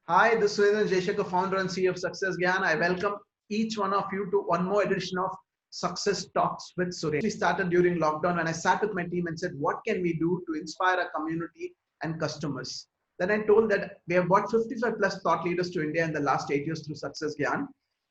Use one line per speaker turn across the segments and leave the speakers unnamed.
Hi, this is Suren Jaishakar, founder and CEO of Success Gyan. I welcome each one of you to one more edition of Success Talks with Suren. We started during lockdown when I sat with my team and said, what can we do to inspire our community and customers? Then I told that we have brought 55 plus thought leaders to India in the last 8 years through Success Gyan.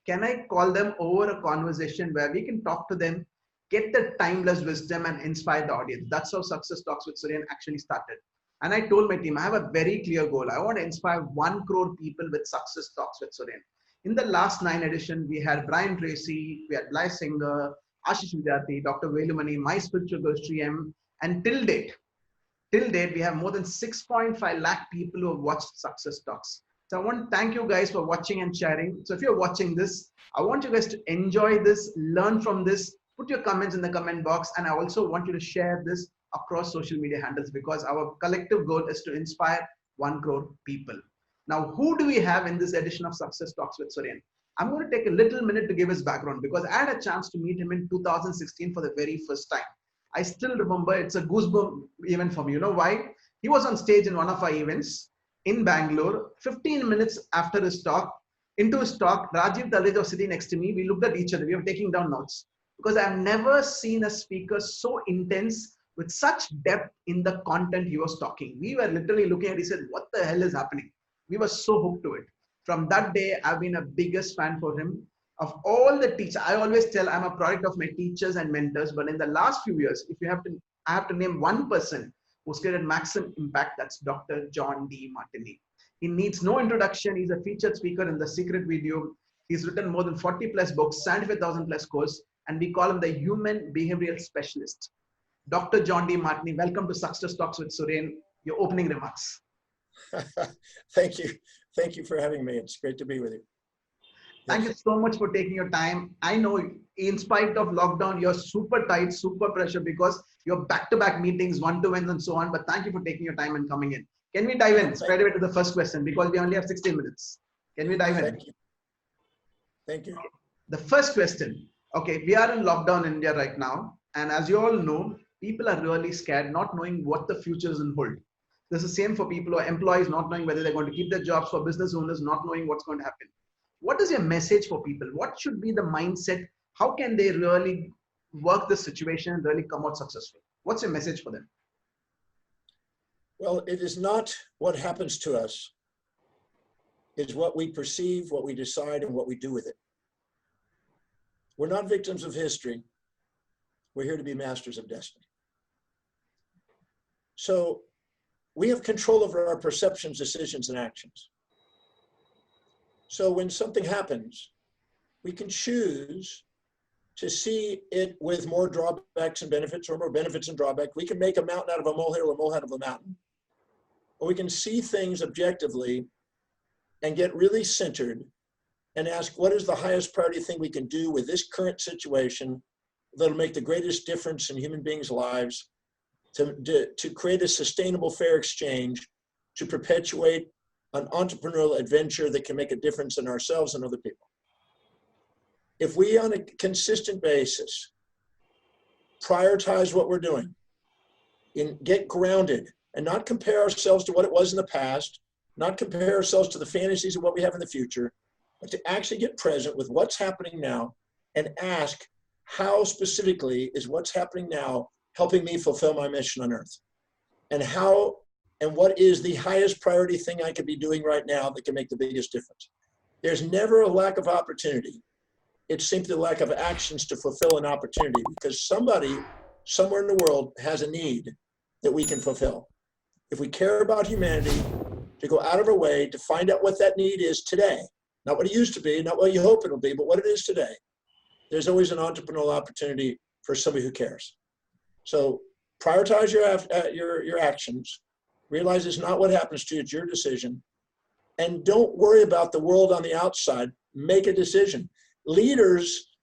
Can I call them over a conversation where we can talk to them, get the timeless wisdom and inspire the audience? That's how Success Talks with Suren actually started. And I told my team, I have a very clear goal. I want to inspire 1 crore people with Success Talks with Suren. In the last 9 edition, we had Brian Tracy, we had Bly Singer, Ashish Vidyarthi, Dr. Velumani, my spiritual coach TM, and till date, we have more than 6.5 lakh people who have watched Success Talks. So I want to thank you guys for watching and sharing. So if you're watching this, I want you guys to enjoy this, learn from this, put your comments in the comment box, and I also want you to share this across social media handles because our collective goal is to inspire 1 crore people. Now, who do we have in this edition of Success Talks with Suren? I'm going to take a little minute to give his background because I had a chance to meet him in 2016 for the very first time. I still remember, it's a goosebump event for me. You know why? He was on stage in one of our events in Bangalore. 15 minutes after his talk, Rajiv Talej was sitting next to me. We looked at each other. We were taking down notes because I've never seen a speaker so intense with such depth in the content he was talking. We were literally looking at it, he said, what the hell is happening? We were so hooked to it. From that day, I've been a biggest fan for him. Of all the teachers, I always tell I'm a product of my teachers and mentors, but in the last few years, if you have to, I have to name one person who's created maximum impact, that's Dr. John DeMartini. He needs no introduction. He's a featured speaker in The Secret Video. He's written more than 40 plus books, 75,000 plus courses, and we call him the human behavioral specialist. Dr. John DeMartini, welcome to Success Talks with Suren. Your opening remarks.
Thank you. Thank you for having me. It's great to be with you.
Thank you so much for taking your time. I know in spite of lockdown, you're super tight, super pressure because you're back-to-back meetings, one-to-ones and so on. But thank you for taking your time and coming in. Can we dive in straight away to the first question because we only have 60 minutes. Can we dive in?
Thank you. Thank you.
The first question. Okay, we are in lockdown in India right now. And as you all know, people are really scared, not knowing what the future is in hold. This is the same for people who are employees, not knowing whether they're going to keep their jobs, for business owners, not knowing what's going to happen. What is your message for people? What should be the mindset? How can they really work this situation and really come out successful? What's your message for them?
Well, it is not what happens to us. It's what we perceive, what we decide, and what we do with it. We're not victims of history. We're here to be masters of destiny. So we have control over our perceptions, decisions, and actions. So when something happens, we can choose to see it with more drawbacks and benefits, or more benefits and drawbacks. We can make a mountain out of a molehill or a molehill out of a mountain. Or we can see things objectively and get really centered and ask, what is the highest priority thing we can do with this current situation that'll make the greatest difference in human beings' lives to create a sustainable, fair exchange, to perpetuate an entrepreneurial adventure that can make a difference in ourselves and other people. If we, on a consistent basis, prioritize what we're doing and get grounded and not compare ourselves to what it was in the past, not compare ourselves to the fantasies of what we have in the future, but to actually get present with what's happening now and ask, how specifically is what's happening now helping me fulfill my mission on earth? And what is the highest priority thing I could be doing right now that can make the biggest difference? There's never a lack of opportunity. It's simply the lack of actions to fulfill an opportunity because somebody somewhere in the world has a need that we can fulfill. If we care about humanity, to go out of our way to find out what that need is today, not what it used to be, not what you hope it'll be, but what it is today, there's always an entrepreneurial opportunity for somebody who cares. So prioritize your actions. Realize it's not what happens to you, it's your decision. And don't worry about the world on the outside. Make a decision. Leaders,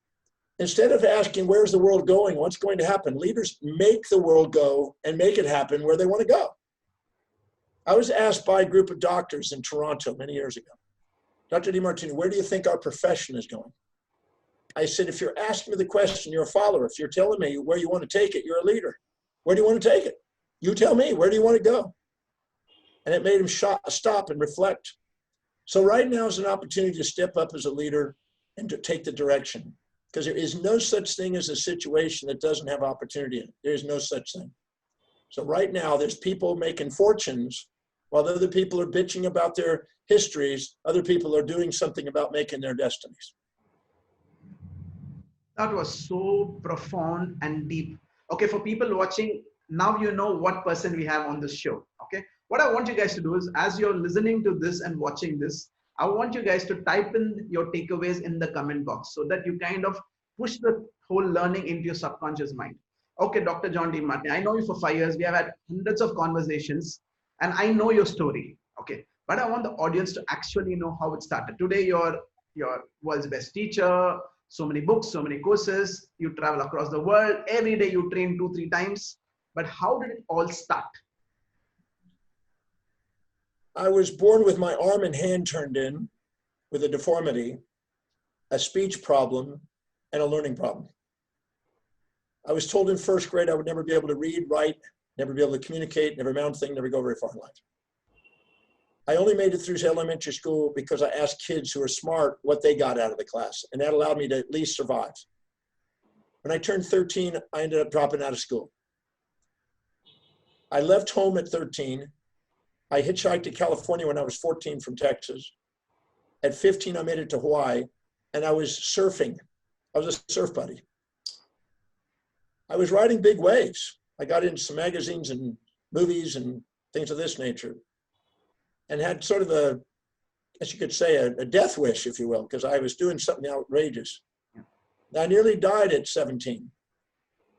instead of asking, where's the world going, what's going to happen, leaders make the world go and make it happen where they want to go. I was asked by a group of doctors in Toronto many years ago, Dr. DeMartini, where do you think our profession is going? I said, if you're asking me the question, you're a follower. If you're telling me where you want to take it, you're a leader. Where do you want to take it? You tell me, where do you want to go? And it made him stop and reflect. So right now is an opportunity to step up as a leader and to take the direction, because there is no such thing as a situation that doesn't have opportunity in it. There is no such thing. So right now there's people making fortunes while other people are bitching about their histories. Other people are doing something about making their destinies.
That was so profound and deep. Okay, for people watching, now you know what person we have on this show. Okay, what I want you guys to do is, as you're listening to this and watching this, I want you guys to type in your takeaways in the comment box so that you kind of push the whole learning into your subconscious mind. Okay, Dr. John DeMartini, I know you for 5 years. We have had hundreds of conversations and I know your story. Okay, but I want the audience to actually know how it started. Today, you're world's best teacher, so many books, so many courses, you travel across the world, every day you train 2-3 times. But how did it all start?
I was born with my arm and hand turned in, with a deformity, a speech problem, and a learning problem. I was told in first grade I would never be able to read, write, never be able to communicate, never amount to anything, never go very far in life. I only made it through elementary school because I asked kids who were smart what they got out of the class, and that allowed me to at least survive. When I turned 13, I ended up dropping out of school. I left home at 13. I hitchhiked to California when I was 14 from Texas. At 15, I made it to Hawaii, and I was surfing. I was a surf buddy. I was riding big waves. I got into some magazines and movies and things of this nature, and had sort of a, as you could say, a death wish, if you will, because I was doing something outrageous. I nearly died at 17.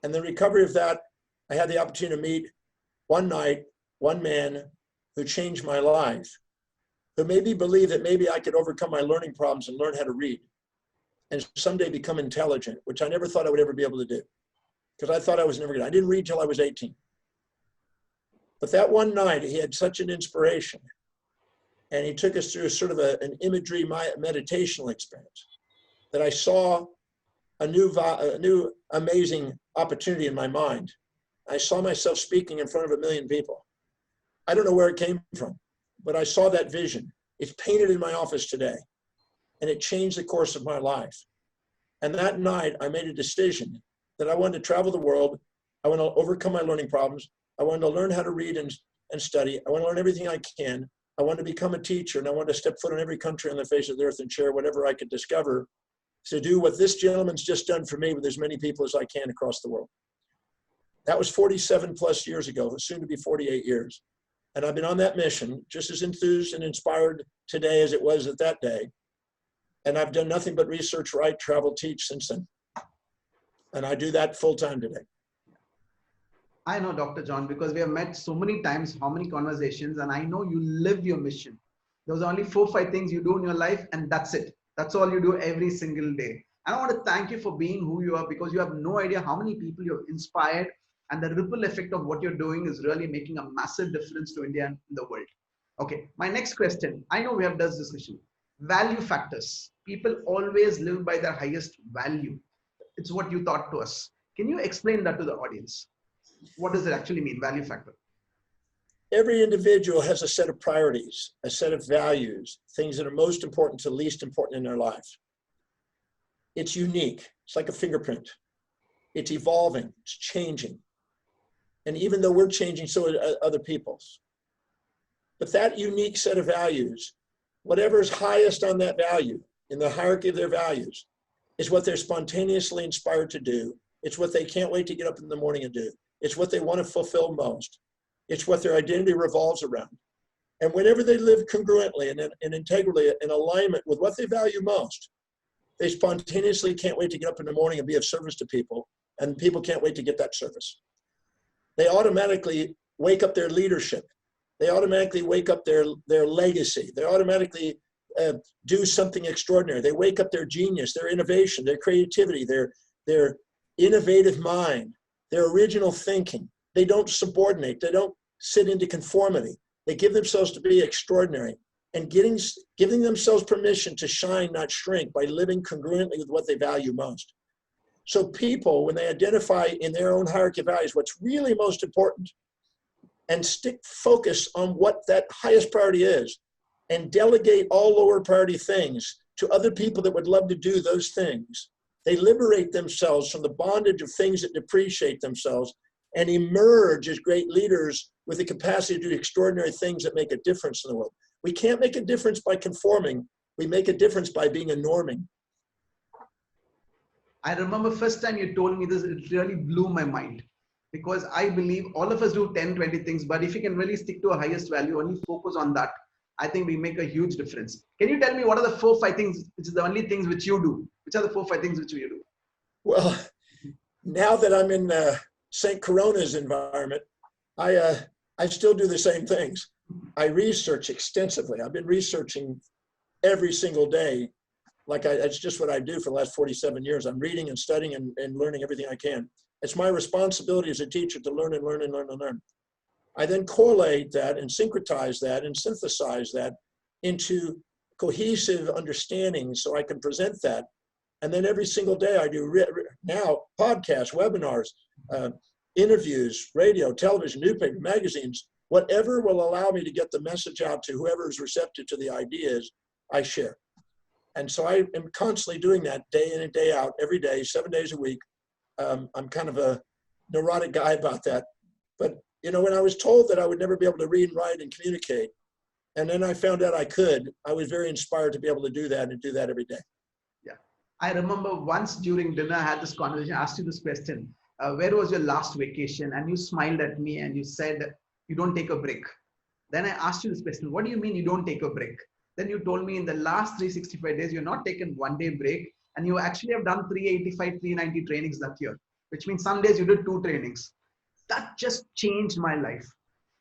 And the recovery of that, I had the opportunity to meet one night, one man who changed my life, who made me believe that maybe I could overcome my learning problems and learn how to read and someday become intelligent, which I never thought I would ever be able to do, because I thought I was never going to. I didn't read till I was 18. But that one night, he had such an inspiration, and he took us through sort of an imagery meditational experience, that I saw a new amazing opportunity in my mind. I saw myself speaking in front of 1 million people. I don't know where it came from, but I saw that vision. It's painted in my office today, and it changed the course of my life. And that night, I made a decision that I wanted to travel the world. I want to overcome my learning problems. I wanted to learn how to read and study. I want to learn everything I can. I wanted to become a teacher, and I wanted to step foot in every country on the face of the earth and share whatever I could discover to do what this gentleman's just done for me with as many people as I can across the world. That was 47 plus years ago, soon to be 48 years. And I've been on that mission, just as enthused and inspired today as it was at that day. And I've done nothing but research, write, travel, teach since then. And I do that full time today.
I know, Dr. John, because we have met so many times, how many conversations, and I know you live your mission. Those are only 4-5 things you do in your life, and that's it. That's all you do every single day. And I want to thank you for being who you are, because you have no idea how many people you've inspired, and the ripple effect of what you're doing is really making a massive difference to India and the world. Okay, my next question. I know we have done this question. Value factors. People always live by their highest value. It's what you taught to us. Can you explain that to the audience? What does it actually mean, value factor?
Every individual has a set of priorities, a set of values, things that are most important to least important in their lives. It's unique. It's like a fingerprint. It's evolving. It's changing. And even though we're changing, so are other people's. But that unique set of values, whatever is highest on that value, in the hierarchy of their values, is what they're spontaneously inspired to do. It's what they can't wait to get up in the morning and do. It's what they want to fulfill most. It's what their identity revolves around. And whenever they live congruently and integrally in alignment with what they value most, they spontaneously can't wait to get up in the morning and be of service to people, and people can't wait to get that service. They automatically wake up their leadership. They automatically wake up their legacy. They automatically do something extraordinary. They wake up their genius, their innovation, their creativity, their innovative mind, their original thinking. They don't subordinate. They don't sit into conformity. They give themselves to be extraordinary, and giving themselves permission to shine, not shrink, by living congruently with what they value most. So people, when they identify in their own hierarchy of values what's really most important, and stick focus on what that highest priority is, and delegate all lower priority things to other people that would love to do those things, they liberate themselves from the bondage of things that depreciate themselves and emerge as great leaders with the capacity to do extraordinary things that make a difference in the world. We can't make a difference by conforming. We make a difference by being a norming.
I remember first time you told me this, it really blew my mind, because I believe all of us do 10, 20 things, but if you can really stick to a highest value, only focus on that, I think we make a huge difference. Can you tell me what are the 4, 5 things, which is the only things which you do? Which are the 4, 5 things which you do?
Well, now that I'm in St. Corona's environment, I still do the same things. I research extensively. I've been researching every single day. It's just what I do for the last 47 years. I'm reading and studying and learning everything I can. It's my responsibility as a teacher to learn and learn and learn and learn. I then correlate that and syncretize that and synthesize that into cohesive understanding so I can present that. And then every single day I do now podcasts, webinars, interviews, radio, television, newspaper, magazines, whatever will allow me to get the message out to whoever is receptive to the ideas, I share. And so I am constantly doing that day in and day out, every day, 7 days a week. I'm kind of a neurotic guy about that. But, you know, when I was told that I would never be able to read and write and communicate, and then I found out I could, I was very inspired to be able to do that and do that every day.
Yeah. I remember once during dinner, I had this conversation, I asked you this question, where was your last vacation? And you smiled at me and you said, you don't take a break. Then I asked you this question, what do you mean you don't take a break? Then you told me in the last 365 days, you're not taken 1 day break, and you actually have done 385, 390 trainings that year, which means some days you did 2 trainings. That just changed my life,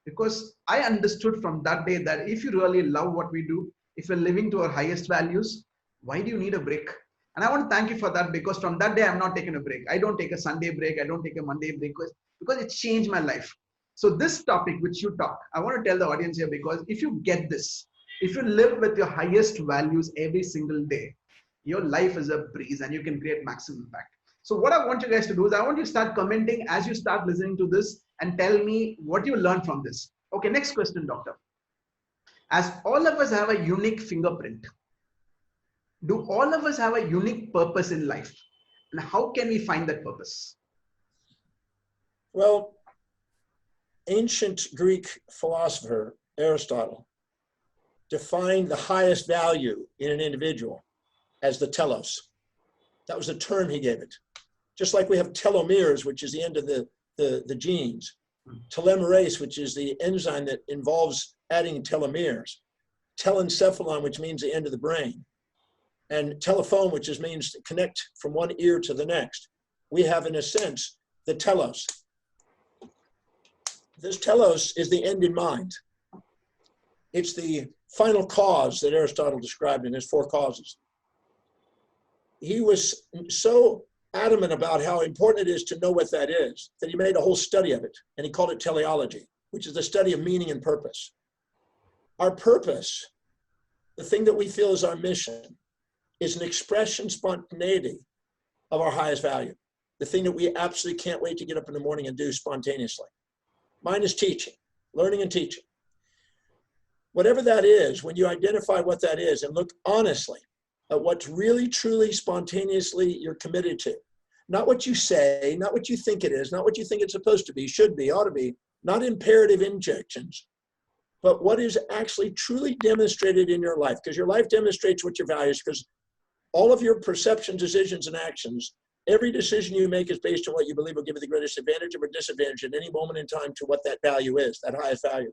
because I understood from that day that if you really love what we do, if you're living to our highest values, why do you need a break? And I want to thank you for that, because from that day, I'm not taking a break. I don't take a Sunday break. I don't take a Monday break, because it changed my life. So this topic which you talk, I want to tell the audience here, because if you get this, if you live with your highest values every single day, your life is a breeze and you can create maximum impact. So what I want you guys to do is I want you to start commenting as you start listening to this and tell me what you learned from this. Okay, next question, doctor. As all of us have a unique fingerprint, do all of us have a unique purpose in life? And how can we find that purpose?
Well, ancient Greek philosopher Aristotle defined the highest value in an individual as the telos. That was the term he gave it. Just like we have telomeres, which is the end of the genes, telomerase, which is the enzyme that involves adding telomeres, telencephalon, which means the end of the brain, and telephone, which means to connect from one ear to the next. We have, in a sense, the telos. This telos is the end in mind. It's the final cause that Aristotle described in his 4 causes. He was so adamant about how important it is to know what that is, that he made a whole study of it, and he called it teleology, which is the study of meaning and purpose. Our purpose, the thing that we feel is our mission, is an expression, spontaneity of our highest value, the thing that we absolutely can't wait to get up in the morning and do spontaneously. Mine is teaching, learning and teaching. Whatever that is, when you identify what that is and look honestly at what's really, truly, spontaneously you're committed to, not what you say, not what you think it is, not what you think it's supposed to be, should be, ought to be, not imperative injections, but what is actually truly demonstrated in your life, because your life demonstrates what your values, because all of your perceptions, decisions, and actions, every decision you make is based on what you believe will give you the greatest advantage or disadvantage at any moment in time to what that value is, that highest value.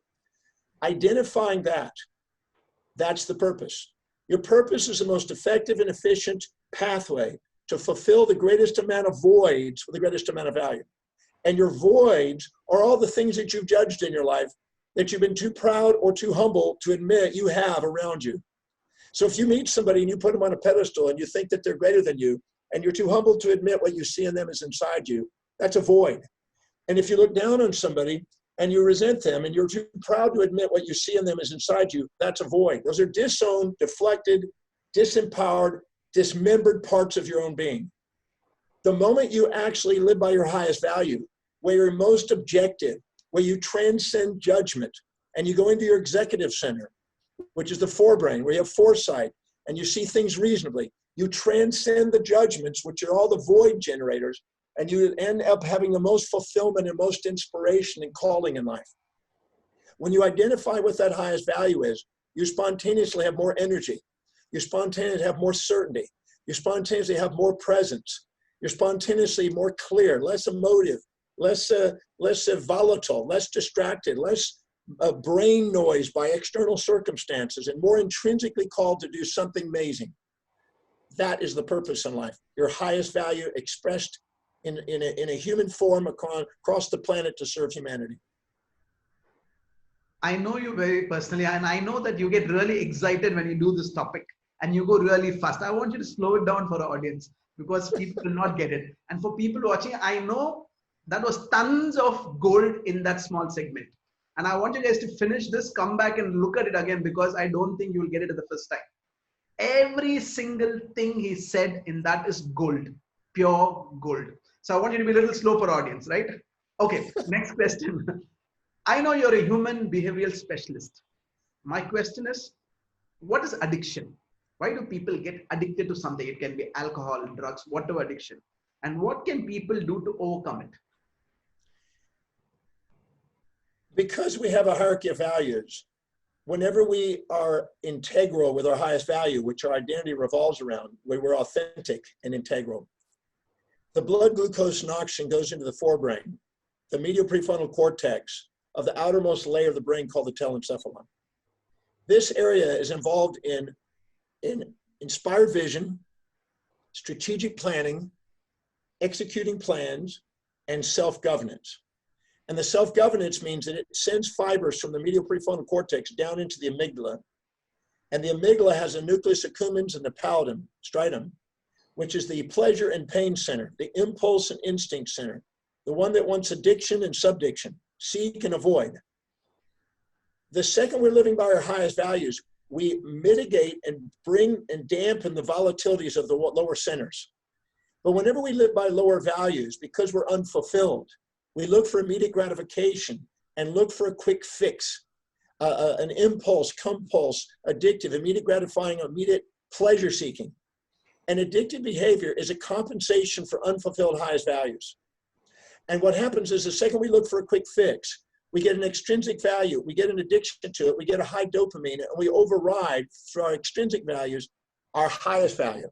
Identifying that, that's the purpose. Your purpose is the most effective and efficient pathway to fulfill the greatest amount of voids with the greatest amount of value. And your voids are all the things that you've judged in your life that you've been too proud or too humble to admit you have around you. So if you meet somebody and you put them on a pedestal and you think that they're greater than you, and you're too humble to admit what you see in them is inside you, that's a void. And if you look down on somebody and you resent them and you're too proud to admit what you see in them is inside you, that's a void. Those are disowned, deflected, disempowered, dismembered parts of your own being. The moment you actually live by your highest value, where you're most objective, where you transcend judgment, and you go into your executive center, which is the forebrain, where you have foresight and you see things reasonably. You transcend the judgments, which are all the void generators, and you end up having the most fulfillment and most inspiration and calling in life. When you identify what that highest value is, you spontaneously have more energy. You spontaneously have more certainty. You spontaneously have more presence. You're spontaneously more clear, less emotive, less volatile, less distracted, less brain noise by external circumstances, and more intrinsically called to do something amazing. That is the purpose in life. Your highest value expressed in a human form across the planet to serve humanity.
I know you very personally, and I know that you get really excited when you do this topic and you go really fast. I want you to slow it down for our audience because people will not get it. And for people watching, I know that was tons of gold in that small segment. And I want you guys to finish this, come back and look at it again, because I don't think you will get it at the first time. Every single thing he said in that is gold, pure gold. So I want you to be a little slow for audience, right? Okay, next question. I know you're a human behavioral specialist. My question is, what is addiction? Why do people get addicted to something? It can be alcohol, drugs, whatever addiction. And what can people do to overcome it?
Because we have a hierarchy of values, whenever we are integral with our highest value, which our identity revolves around, where we're authentic and integral, the blood glucose and oxygen goes into the forebrain, the medial prefrontal cortex of the outermost layer of the brain called the telencephalon. This area is involved in inspired vision, strategic planning, executing plans, and self-governance. And the self-governance means that it sends fibers from the medial prefrontal cortex down into the amygdala. And the amygdala has a nucleus accumbens and the pallidum, striatum, which is the pleasure and pain center, the impulse and instinct center, the one that wants addiction and subdiction, seek and avoid. The second we're living by our highest values, we mitigate and bring and dampen the volatilities of the lower centers. But whenever we live by lower values, because we're unfulfilled, we look for immediate gratification and look for a quick fix, an impulse, compulse, addictive, immediate gratifying, immediate pleasure seeking. And addictive behavior is a compensation for unfulfilled highest values. And what happens is the second we look for a quick fix, we get an extrinsic value, we get an addiction to it, we get a high dopamine, and we override through our extrinsic values our highest value.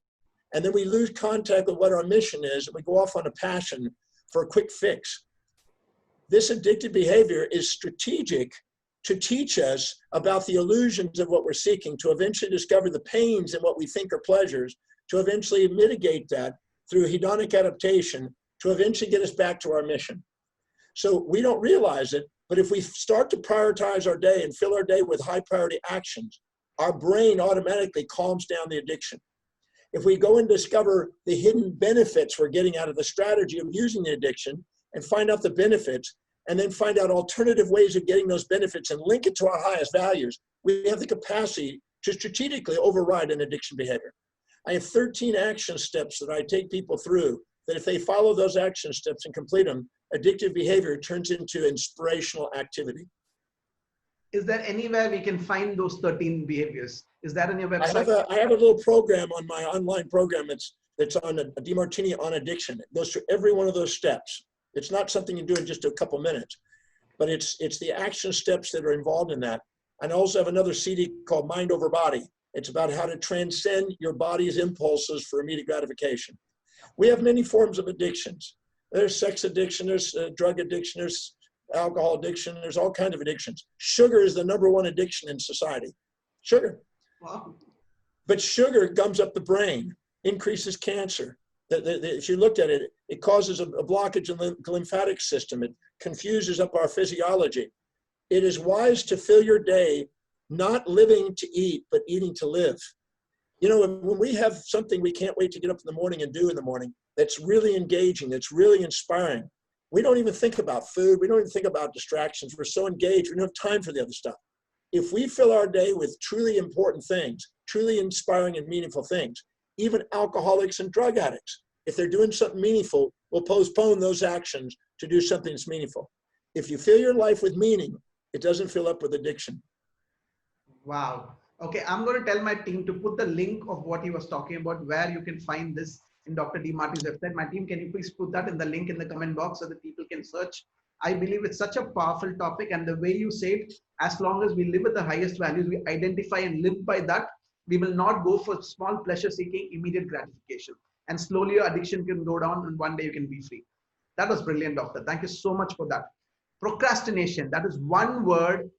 And then we lose contact with what our mission is, and we go off on a passion for a quick fix. This addictive behavior is strategic to teach us about the illusions of what we're seeking, to eventually discover the pains in what we think are pleasures, to eventually mitigate that through hedonic adaptation, to eventually get us back to our mission. So we don't realize it, but if we start to prioritize our day and fill our day with high priority actions, our brain automatically calms down the addiction. If we go and discover the hidden benefits we're getting out of the strategy of using the addiction and find out the benefits, and then find out alternative ways of getting those benefits and link it to our highest values, we have the capacity to strategically override an addiction behavior. I have 13 action steps that I take people through that if they follow those action steps and complete them, addictive behavior turns into inspirational activity.
Is there anywhere we can find those 13 behaviors? Is that on your website?
I have a little program on my online program that's on DeMartini on addiction. It goes through every one of those steps. It's not something you do in just a couple minutes, but it's the action steps that are involved in that. And I also have another CD called Mind Over Body. It's about how to transcend your body's impulses for immediate gratification. We have many forms of addictions. There's sex addiction, there's drug addiction, there's alcohol addiction, there's all kinds of addictions. Sugar is the #1 addiction in society. Sugar.
Wow.
But sugar gums up the brain, increases cancer. If you looked at it, it causes a blockage in the lymphatic system. It confuses up our physiology. It is wise to fill your day not living to eat, but eating to live. You know, when we have something we can't wait to get up in the morning and do in the morning, that's really engaging, that's really inspiring, we don't even think about food. We don't even think about distractions. We're so engaged, we don't have time for the other stuff. If we fill our day with truly important things, truly inspiring and meaningful things, even alcoholics and drug addicts, if they're doing something meaningful, will postpone those actions to do something that's meaningful. If you fill your life with meaning, it doesn't fill up with addiction.
Wow. Okay, I'm going to tell my team to put the link of what he was talking about, where you can find this in Dr. DeMartini's website. My team, can you please put that in the link in the comment box so that people can search? I believe it's such a powerful topic, and the way you say it, as long as we live with the highest values, we identify and live by that, we will not go for small pleasure seeking immediate gratification. And slowly your addiction can go down and one day you can be free. That was brilliant, doctor. Thank you so much for that. Procrastination, that is one word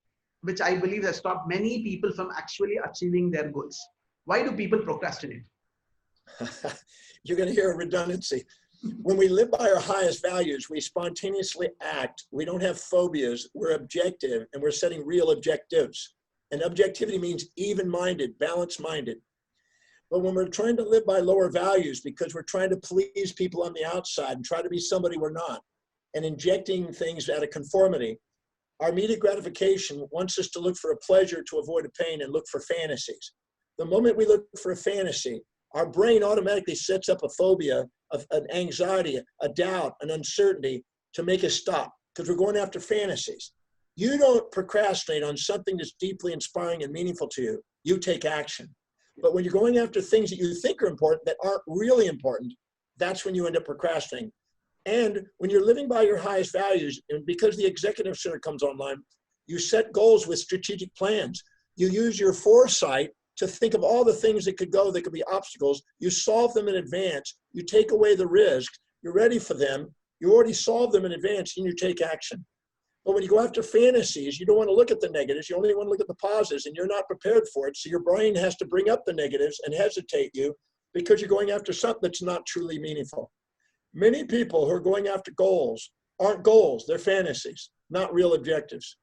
which I believe has stopped many people from actually achieving their goals. Why do people procrastinate?
You're going to hear a redundancy. When we live by our highest values, we spontaneously act. We don't have phobias. We're objective, and we're setting real objectives. And objectivity means even-minded, balanced-minded. But when we're trying to live by lower values because we're trying to please people on the outside and try to be somebody we're not, and injecting things out of conformity, our immediate gratification wants us to look for a pleasure to avoid a pain and look for fantasies. The moment we look for a fantasy, our brain automatically sets up a phobia, an anxiety, a doubt, an uncertainty to make us stop because we're going after fantasies. You don't procrastinate on something that's deeply inspiring and meaningful to you. You take action. But when you're going after things that you think are important that aren't really important, that's when you end up procrastinating. And when you're living by your highest values, and because the executive center comes online, you set goals with strategic plans. You use your foresight to think of all the things that could go, that could be obstacles. You solve them in advance. You take away the risks. You're ready for them. You already solved them in advance and you take action. But when you go after fantasies, you don't want to look at the negatives. You only want to look at the positives and you're not prepared for it. So your brain has to bring up the negatives and hesitate you because you're going after something that's not truly meaningful. Many people who are going after goals aren't goals, they're fantasies, not real objectives.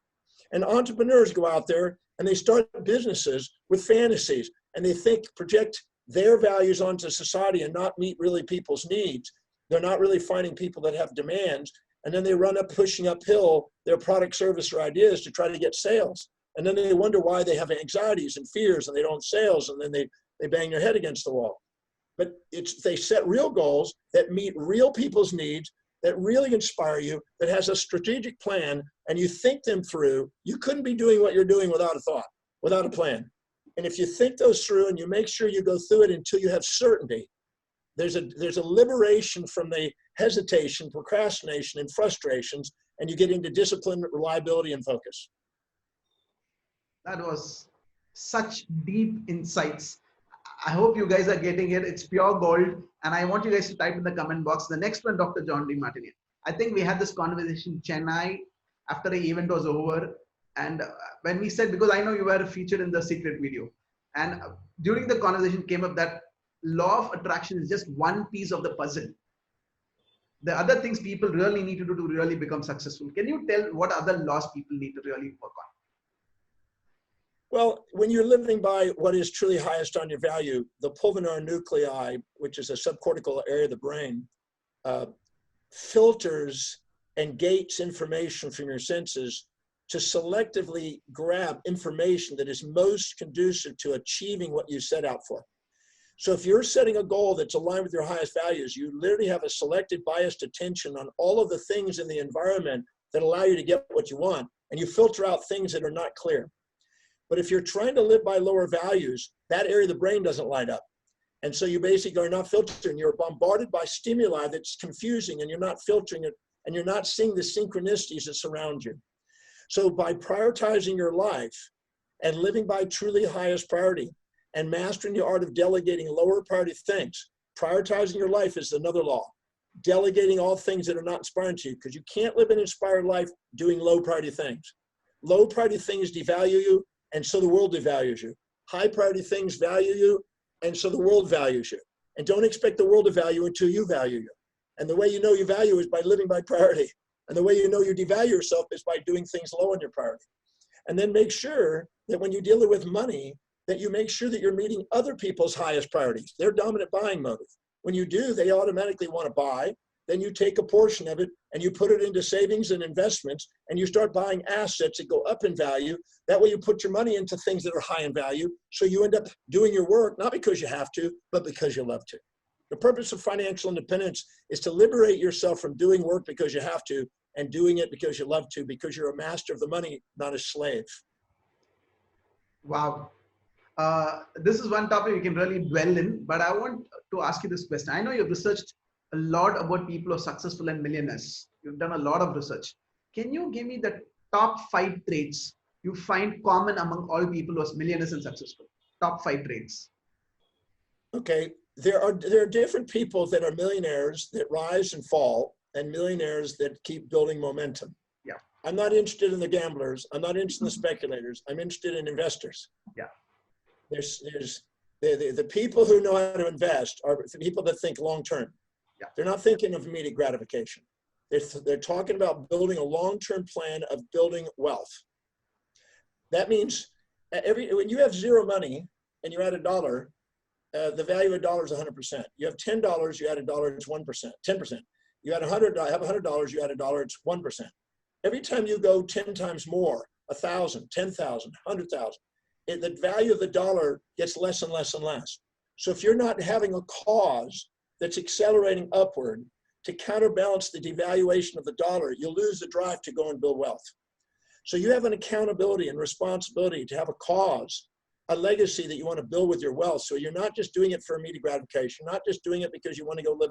And entrepreneurs go out there and they start businesses with fantasies and they project their values onto society and not meet really people's needs. They're not really finding people that have demands. And then they run up pushing uphill their product, service, or ideas to try to get sales. And then they wonder why they have anxieties and fears and they don't sales, and then they bang their head against the wall. But they set real goals that meet real people's needs, that really inspire you, that has a strategic plan, and you think them through. You couldn't be doing what you're doing without a thought, without a plan. And if you think those through and you make sure you go through it until you have certainty, there's a liberation from the hesitation, procrastination, and frustrations, and you get into discipline, reliability, and focus.
That was such deep insights. I hope you guys are getting it. It's pure gold. And I want you guys to type in the comment box. The next one, Dr. John DeMartini. I think we had this conversation in Chennai after the event was over. And when we said, because I know you were featured in the secret video. And during the conversation came up that law of attraction is just one piece of the puzzle. The other things people really need to do to really become successful. Can you tell what other laws people need to really work on?
Well, when you're living by what is truly highest on your value, the pulvinar nuclei, which is a subcortical area of the brain, filters and gates information from your senses to selectively grab information that is most conducive to achieving what you set out for. So if you're setting a goal that's aligned with your highest values, you literally have a selected biased attention on all of the things in the environment that allow you to get what you want, and you filter out things that are not clear. But if you're trying to live by lower values, that area of the brain doesn't light up. And so you basically are not filtering. You're bombarded by stimuli that's confusing, and you're not filtering it, and you're not seeing the synchronicities that surround you. So by prioritizing your life and living by truly highest priority and mastering the art of delegating lower priority things, prioritizing your life is another law. Delegating all things that are not inspiring to you, because you can't live an inspired life doing low priority things. Low priority things devalue you, and so the world devalues you. High priority things value you, and so the world values you. And don't expect the world to value until you value you. And the way you know you value is by living by priority. And the way you know you devalue yourself is by doing things low on your priority. And then make sure that when you deal with money, that you make sure that you're meeting other people's highest priorities, their dominant buying motive. When you do, they automatically want to buy. Then you take a portion of it and you put it into savings and investments, and you start buying assets that go up in value. That way you put your money into things that are high in value. So you end up doing your work, not because you have to, but because you love to. The purpose of financial independence is to liberate yourself from doing work because you have to and doing it because you love to, because you're a master of the money, not a slave.
Wow. This is one topic we can really dwell in, but I want to ask you this question. I know you've researched a lot about people who are successful and millionaires. You've done a lot of research. Can you give me the top 5 traits you find common among all people who are millionaires and successful? Top 5 traits.
Okay, there are different people that are millionaires that rise and fall, and millionaires that keep building momentum.
Yeah.
I'm not interested in the gamblers. I'm not interested in the speculators. I'm interested in investors.
Yeah.
There's the people who know how to invest are the people that think long term.
Yeah.
They're not thinking of immediate gratification. They're talking about building a long-term plan of building wealth. That means when you have zero money and you add $1, the value of $1 is 100%. You have $10, you add $1, it's 1%, 10%. You add $100, have $100, you add $1, it's 1%. Every time you go 10 times more, 1,000, 10,000, 100,000, the value of the dollar gets less and less and less. So if you're not having a cause that's accelerating upward to counterbalance the devaluation of the dollar, you'll lose the drive to go and build wealth. So you have an accountability and responsibility to have a cause, a legacy that you want to build with your wealth. So you're not just doing it for immediate gratification, not just doing it because you want to go live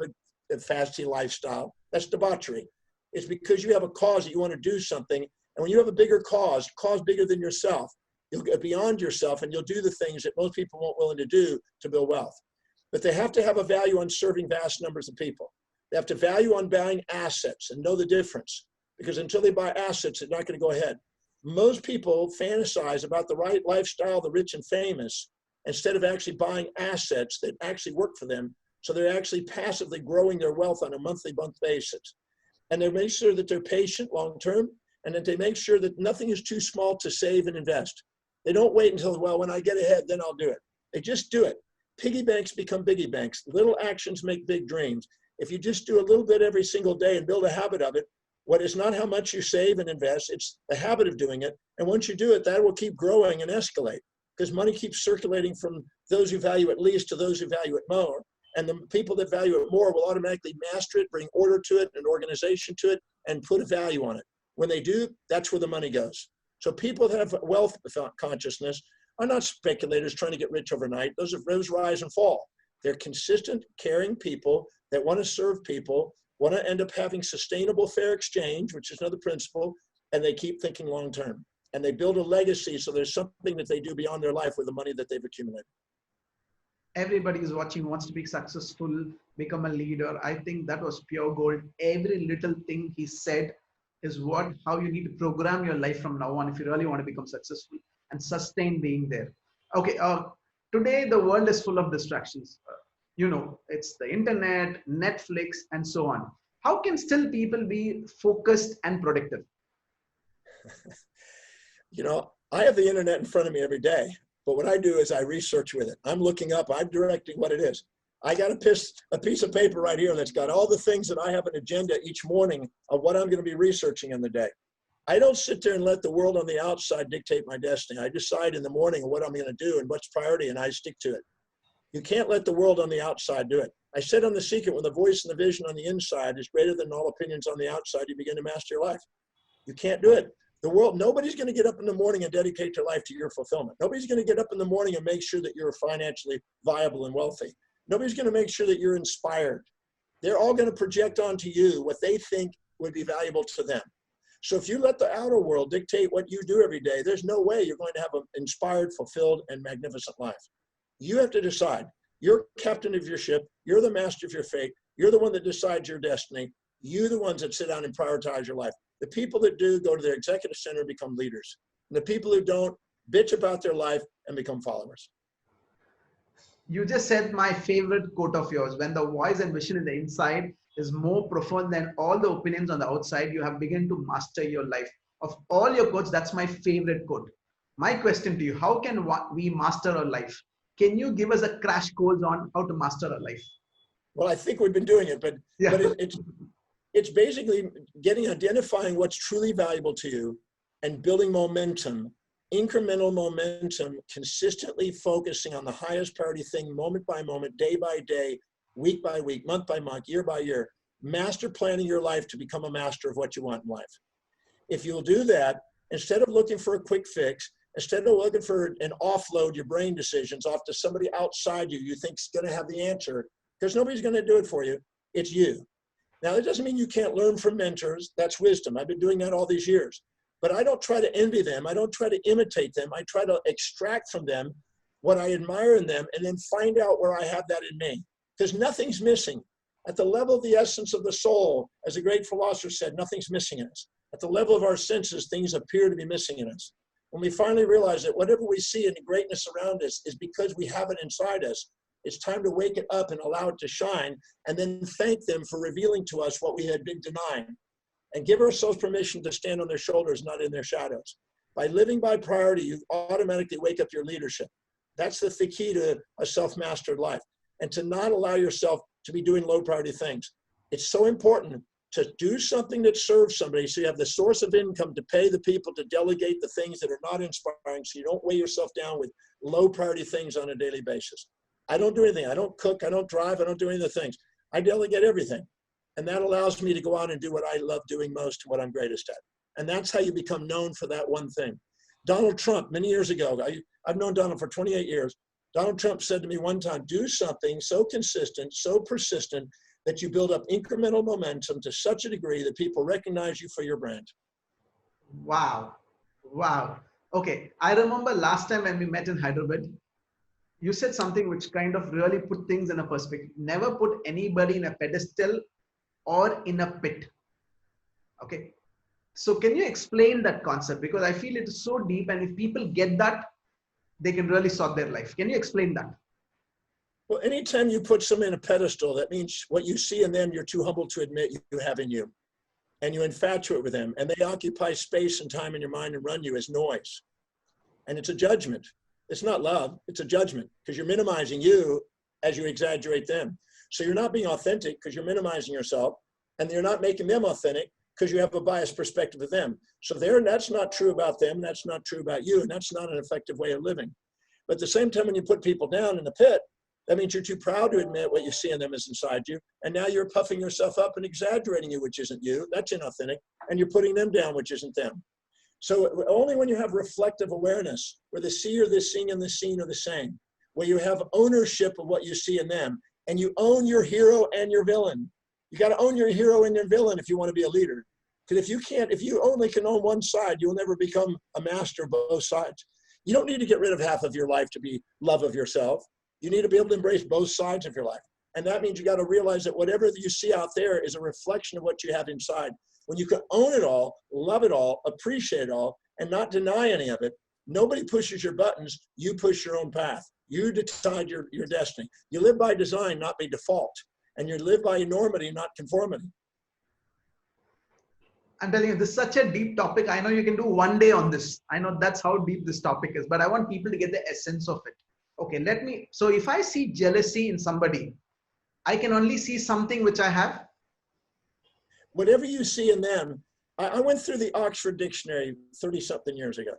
a fancy lifestyle. That's debauchery. It's because you have a cause that you want to do something. And when you have a bigger cause bigger than yourself, you'll get beyond yourself and you'll do the things that most people won't willing to do to build wealth. But they have to have a value on serving vast numbers of people. They have to value on buying assets and know the difference, because until they buy assets, they're not going to go ahead. Most people fantasize about the right lifestyle, the rich and famous, instead of actually buying assets that actually work for them. So they're actually passively growing their wealth on a month basis. And they make sure that they're patient long-term, and that they make sure that nothing is too small to save and invest. They don't wait until, well, when I get ahead, then I'll do it. They just do it. Piggy banks become biggie banks. Little actions make big dreams. If you just do a little bit every single day and build a habit of it, what is not how much you save and invest, it's the habit of doing it. And once you do it, that will keep growing and escalate, because money keeps circulating from those who value it least to those who value it more. And the people that value it more will automatically master it, bring order to it, an organization to it, and put a value on it. When they do, that's where the money goes. So people that have wealth consciousness are not speculators trying to get rich overnight. Those rise and fall. They're consistent, caring people that want to serve people, want to end up having sustainable fair exchange, which is another principle, and they keep thinking long term. And they build a legacy, so there's something that they do beyond their life with the money that they've accumulated.
Everybody is watching, wants to be successful, become a leader. I think that was pure gold. Every little thing he said is how you need to program your life from now on if you really want to become successful and sustain being there. Okay, today the world is full of distractions. It's the internet, Netflix, and so on. How can still people be focused and productive?
I have the internet in front of me every day, but what I do is I research with it. I'm looking up, I'm directing what it is. I got a piece of paper right here that's got all the things that I have an agenda each morning of what I'm going to be researching in the day. I don't sit there and let the world on the outside dictate my destiny. I decide in the morning what I'm going to do and what's priority, and I stick to it. You can't let the world on the outside do it. I said on The Secret, when the voice and the vision on the inside is greater than all opinions on the outside, you begin to master your life. You can't do it. The world, nobody's going to get up in the morning and dedicate their life to your fulfillment. Nobody's going to get up in the morning and make sure that you're financially viable and wealthy. Nobody's going to make sure that you're inspired. They're all going to project onto you what they think would be valuable to them. So if you let the outer world dictate what you do every day, there's no way you're going to have an inspired, fulfilled, and magnificent life. You have to decide. You're captain of your ship. You're the master of your fate. You're the one that decides your destiny. You're the ones that sit down and prioritize your life. The people that do go to their executive center and become leaders. And the people who don't bitch about their life and become followers.
You just said my favorite quote of yours: when the voice and vision in the inside is more profound than all the opinions on the outside, you have begun to master your life. Of all your quotes, that's my favorite quote. My question to you: how can we master our life? Can you give us a crash course on how to master our life?
Well, I think we've been doing it, but
yeah.
It's basically identifying what's truly valuable to you and building momentum, incremental momentum, consistently focusing on the highest priority thing, moment by moment, day by day, week by week, month by month, year by year. Master planning your life to become a master of what you want in life. If you'll do that, instead of looking for a quick fix, Instead of looking for an offload your brain decisions off to somebody outside you think's going to have the answer, because nobody's going to do it for you. It's you. Now, it doesn't mean you can't learn from mentors. That's wisdom. I've been doing that all these years. But I don't try to envy them. I don't try to imitate them. I try to extract from them what I admire in them and then find out where I have that in me. Because nothing's missing. At the level of the essence of the soul, as a great philosopher said, nothing's missing in us. At the level of our senses, things appear to be missing in us. When we finally realize that whatever we see in the greatness around us is because we have it inside us, it's time to wake it up and allow it to shine, and then thank them for revealing to us what we had been denying. And give ourselves permission to stand on their shoulders, not in their shadows. By living by priority, you automatically wake up your leadership. That's the key to a self-mastered life. And to not allow yourself to be doing low priority things. It's so important to do something that serves somebody so you have the source of income to pay the people to delegate the things that are not inspiring, so you don't weigh yourself down with low priority things on a daily basis. I don't do anything. I don't cook. I don't drive. I don't do any of the things. I delegate everything. And that allows me to go out and do what I love doing most and what I'm greatest at. And that's how you become known for that one thing. Donald Trump, many years ago, I've known Donald for 28 years. Donald Trump said to me one time, do something so consistent, so persistent, that you build up incremental momentum to such a degree that people recognize you for your brand.
Wow. Wow. Okay. I remember last time when we met in Hyderabad, you said something which kind of really put things in a perspective. Never put anybody in a pedestal or in a pit. Okay. So can you explain that concept? Because I feel it is so deep, and if people get that, they can really sort their life. Can you explain that?
Well, anytime you put someone in a pedestal, that means what you see in them, you're too humble to admit you have in you. And you infatuate with them, and they occupy space and time in your mind and run you as noise. And it's a judgment. It's not love, it's a judgment, because you're minimizing you as you exaggerate them. So you're not being authentic because you're minimizing yourself, and you're not making them authentic because you have a biased perspective of them. So that's not true about them, that's not true about you, and that's not an effective way of living. But at the same time, when you put people down in the pit, that means you're too proud to admit what you see in them is inside you. And now you're puffing yourself up and exaggerating you, which isn't you. That's inauthentic. And you're putting them down, which isn't them. So only when you have reflective awareness, where the seer, the seeing, and the seen are the same, where you have ownership of what you see in them, and you own your hero and your villain. You got to own your hero and your villain if you want to be a leader. Because if you only can own one side, you'll never become a master of both sides. You don't need to get rid of half of your life to be love of yourself. You need to be able to embrace both sides of your life. And that means you got to realize that whatever you see out there is a reflection of what you have inside. When you can own it all, love it all, appreciate it all, and not deny any of it, nobody pushes your buttons. You push your own path. You decide your destiny. You live by design, not by default. And you live by enormity, not conformity.
I'm telling you, this is such a deep topic. I know you can do one day on this. I know that's how deep this topic is, but I want people to get the essence of it. Okay, so if I see jealousy in somebody, I can only see something which I have.
Whatever you see in them, I went through the Oxford Dictionary 30-something years ago.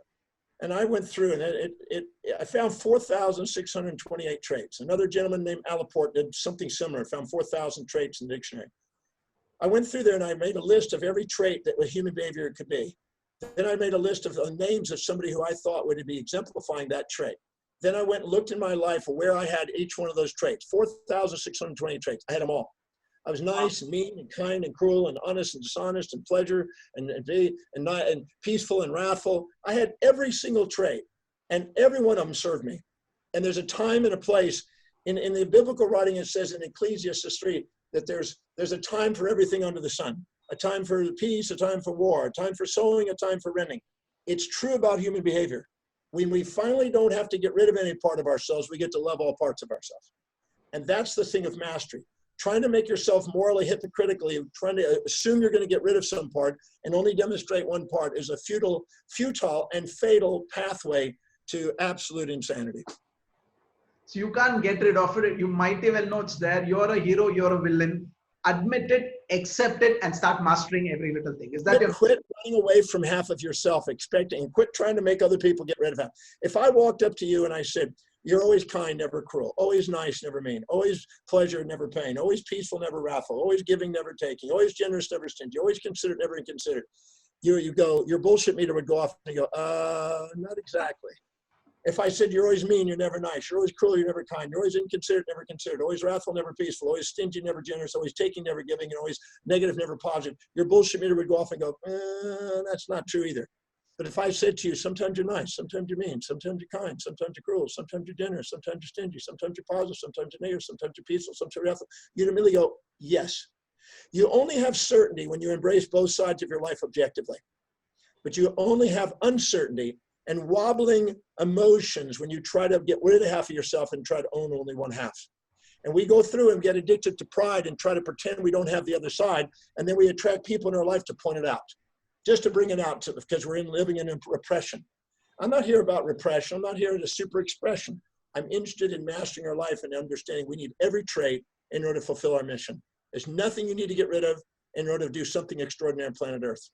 And I went through, and I found 4,628 traits. Another gentleman named Alaporte did something similar, found 4,000 traits in the dictionary. I went through there and I made a list of every trait that a human behavior could be. Then I made a list of the names of somebody who I thought would be exemplifying that trait. Then I went and looked in my life where I had each one of those traits, 4,620 traits. I had them all. I was nice and mean and kind and cruel and honest and dishonest and pleasure and peaceful and wrathful. I had every single trait, and every one of them served me. And there's a time and a place. In the biblical writing, it says in Ecclesiastes 3 that there's a time for everything under the sun, a time for peace, a time for war, a time for sowing, a time for renting. It's true about human behavior. When we finally don't have to get rid of any part of ourselves, we get to love all parts of ourselves. And that's the thing of mastery. Trying to make yourself morally hypocritically, trying to assume you're going to get rid of some part and only demonstrate one part is a futile and fatal pathway to absolute insanity.
So you can't get rid of it. You might even know it's there. You're a hero, you're a villain. Admit it, accept it, and start mastering every little thing. Is that
quit running away from half of yourself, expecting, and quit trying to make other people get rid of half. If I walked up to you and I said, you're always kind, never cruel, always nice, never mean, always pleasure, never pain, always peaceful, never wrathful, always giving, never taking, always generous, never stingy, always considerate, never inconsiderate. you go, your bullshit meter would go off and you go, not exactly. If I said you're always mean, you're never nice, you're always cruel, you're never kind, you're always inconsiderate, never considered, always wrathful, never peaceful, always stingy, never generous, always taking, never giving, and always negative, never positive, your bullshit meter would go off and go, that's not true either. But if I said to you, sometimes you're nice, sometimes you're mean, sometimes you're kind, sometimes you're cruel, sometimes you're generous, sometimes you're stingy, sometimes you're positive, sometimes you're negative, sometimes you're peaceful, sometimes you're wrathful, you'd immediately go, yes. You only have certainty when you embrace both sides of your life objectively. But you only have uncertainty and wobbling emotions when you try to get rid of half of yourself and try to own only one half. And we go through and get addicted to pride and try to pretend we don't have the other side. And then we attract people in our life to point it out, just to bring it out because we're living in repression. I'm not here about repression. I'm not here as a super expression. I'm interested in mastering our life and understanding we need every trait in order to fulfill our mission. There's nothing you need to get rid of in order to do something extraordinary on planet Earth.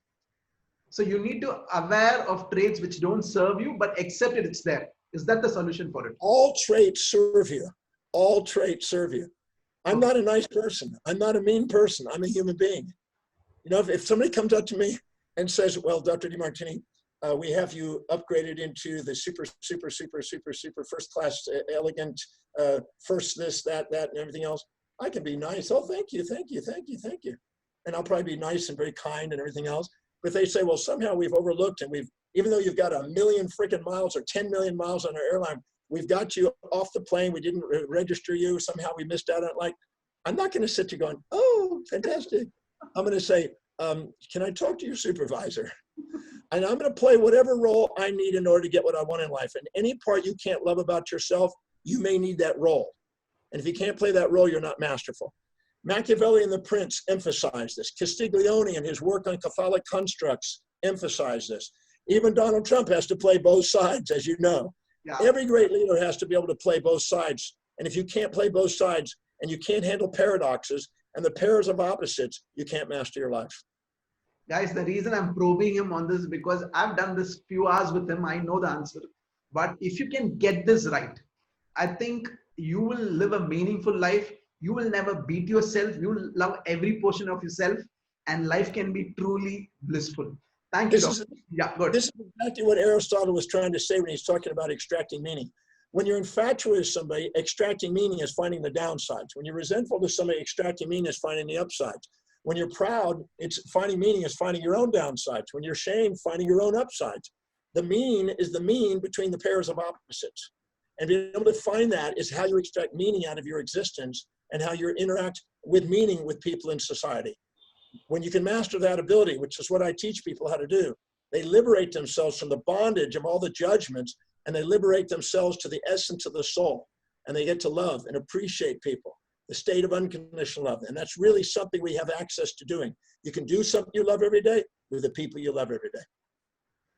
So
you need to aware of traits which don't serve you, but accept it's there. Is that the solution for it?
All traits serve you. All traits serve you. I'm not a nice person. I'm not a mean person. I'm a human being. You know, if somebody comes up to me and says, well, Dr. DeMartini, we have you upgraded into the super first class, elegant, first this, that, and everything else. I can be nice. Oh, thank you. And I'll probably be nice and very kind and everything else. But they say, well, somehow we've overlooked and even though you've got 1 million freaking miles or 10 million miles on our airline, we've got you off the plane. We didn't register you. Somehow we missed out on it. Like, I'm not going to sit there going, oh, fantastic. I'm going to say, can I talk to your supervisor? And I'm going to play whatever role I need in order to get what I want in life. And any part you can't love about yourself, you may need that role. And if you can't play that role, you're not masterful. Machiavelli and the Prince emphasize this. Castiglione and his work on Catholic constructs emphasize this. Even Donald Trump has to play both sides, as you know. Yeah. Every great leader has to be able to play both sides. And if you can't play both sides and you can't handle paradoxes and the pairs of opposites, you can't master your life.
Guys, the reason I'm probing him on this is because I've done this few hours with him. I know the answer. But if you can get this right, I think you will live a meaningful life. You will never beat yourself. You will love every portion of yourself and life can be truly blissful. Thank you. Yeah, good.
This is exactly what Aristotle was trying to say when he's talking about extracting meaning. When you're infatuated with somebody, extracting meaning is finding the downsides. When you're resentful to somebody, extracting meaning is finding the upsides. When you're proud, it's finding meaning is finding your own downsides. When you're ashamed, finding your own upsides. The mean is the mean between the pairs of opposites. And being able to find that is how you extract meaning out of your existence and how you interact with meaning with people in society. When you can master that ability, which is what I teach people how to do, they liberate themselves from the bondage of all the judgments and they liberate themselves to the essence of the soul. And they get to love and appreciate people, the state of unconditional love. And that's really something we have access to doing. You can do something you love every day with the people you love every day.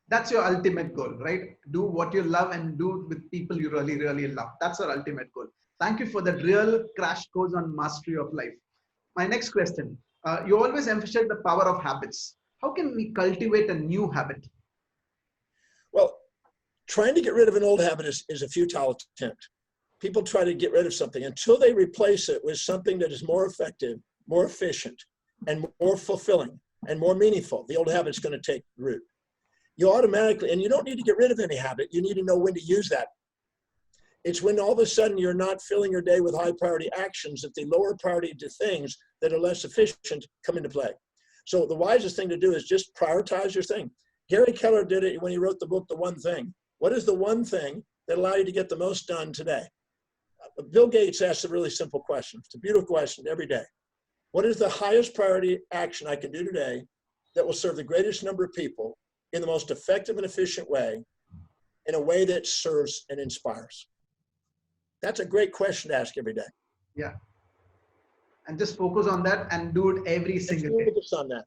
That's your ultimate goal, right? Do what you love and do with people you really, really love. That's our ultimate goal. Thank you for that real crash course on mastery of life. My next question, you always emphasize the power of habits. How can we cultivate a new habit?
Well, trying to get rid of an old habit is a futile attempt. People try to get rid of something until they replace it with something that is more effective, more efficient, and more fulfilling and more meaningful. The old habit's going to take root. You automatically, and you don't need to get rid of any habit. You need to know when to use that. It's when all of a sudden you're not filling your day with high priority actions that the lower priority things that are less efficient come into play. So the wisest thing to do is just prioritize your thing. Gary Keller did it when he wrote the book, The One Thing. What is the one thing that allows you to get the most done today? Bill Gates asked a really simple question. It's a beautiful question every day. What is the highest priority action I can do today that will serve the greatest number of people in the most effective and efficient way, in a way that serves and inspires? That's a great question to ask every day.
Yeah. And just focus on that and do it every single day.
Focus on that.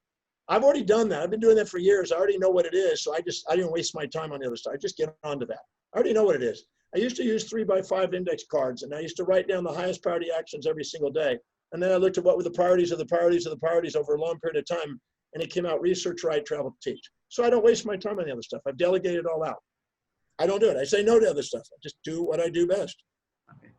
I've already done that. I've been doing that for years. I already know what it is. So I didn't waste my time on the other stuff. I just get onto that. I already know what it is. I used to use 3x5 index cards, and I used to write down the highest priority actions every single day. And then I looked at what were the priorities of the priorities of the priorities over a long period of time. And it came out research, write, travel, teach. So I don't waste my time on the other stuff. I've delegated it all out. I don't do it. I say no to other stuff. I just do what I do best.
Okay.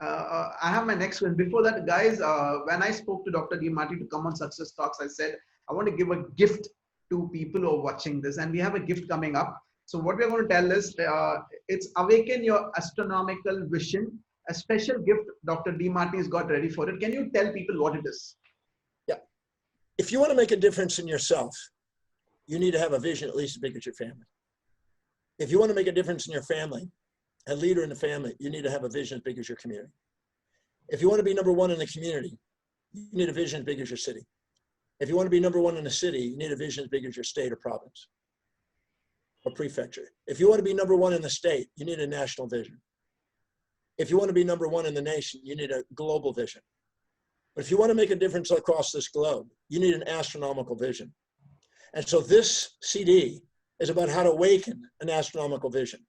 I have my next one. Before that, guys, when I spoke to Dr. DeMartini to come on Success Talks, I said, I want to give a gift to people who are watching this, and we have a gift coming up. So what we're going to tell is it's Awaken Your Astronomical Vision, a special gift Dr. DeMartini has got ready for it. Can you tell people what it is?
Yeah. If you want to make a difference in yourself, you need to have a vision at least as big as your family. If you want to make a difference in your family, a leader in the family, you need to have a vision as big as your community. If you want to be number one in the community, you need a vision as big as your city. If you want to be number one in the city, you need a vision as big as your state or province or prefecture. If you want to be number one in the state, you need a national vision. If you want to be number one in the nation, you need a global vision. But if you want to make a difference across this globe, you need an astronomical vision. And so this CD is about how to awaken an astronomical vision.